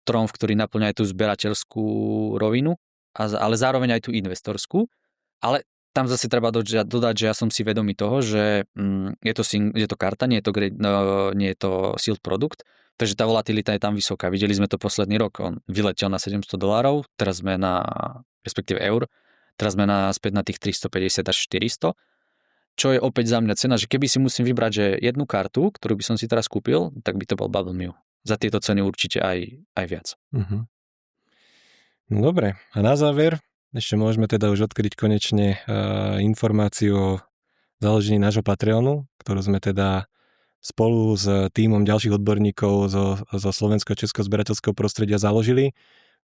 tromf, ktorý naplňa aj tú zberateľskú rovinu, ale zároveň aj tú investorskú. Ale tam zase treba dodať, že ja som si vedomý toho, že je to karta, nie je to sealed produkt, takže tá volatilita je tam vysoká. Videli sme to posledný rok, on vyletel na $700, teraz sme respektíve eur, teraz sme späť na tých 350 až 400, čo je opäť za mňa cena, že keby si musím vybrať, že jednu kartu, ktorú by som si teraz kúpil, tak by to bol Bubble Mew. Za tieto ceny určite aj viac. No dobre, a na záver ešte môžeme teda už odkryť konečne informáciu o založení nášho Patreonu, ktorú sme teda spolu s tímom ďalších odborníkov zo slovensko-českého zberateľského prostredia založili.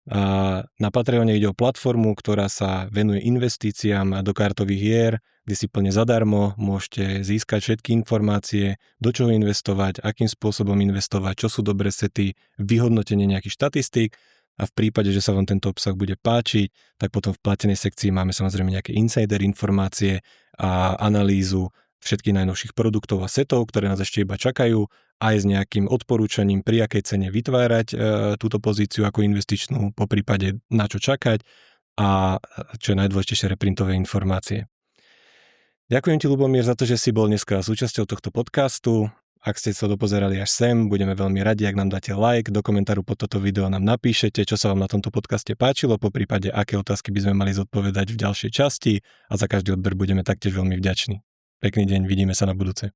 Na Patreone ide o platformu, ktorá sa venuje investíciám do kartových hier, kde si plne zadarmo môžete získať všetky informácie, do čoho investovať, akým spôsobom investovať, čo sú dobré sety, vyhodnotenie nejakých štatistík a v prípade, že sa vám tento obsah bude páčiť, tak potom v platenej sekcii máme samozrejme nejaké insider informácie a analýzu všetkých najnovších produktov a setov, ktoré nás ešte iba čakajú, aj s nejakým odporúčaním, pri akej cene vytvárať túto pozíciu ako investičnú, po prípade na čo čakať a čo je najdôležitejšie reprintové informácie. Ďakujem ti, Ľubomír, za to, že si bol dneska súčasťou tohto podcastu. Ak ste sa dopozerali až sem, budeme veľmi radi, ak nám dáte like, do komentáru pod toto video nám napíšete, čo sa vám na tomto podcaste páčilo, po prípade aké otázky by sme mali zodpovedať v ďalšej časti a za každý odber budeme taktiež veľmi vďační. Pekný deň, vidíme sa na budúce.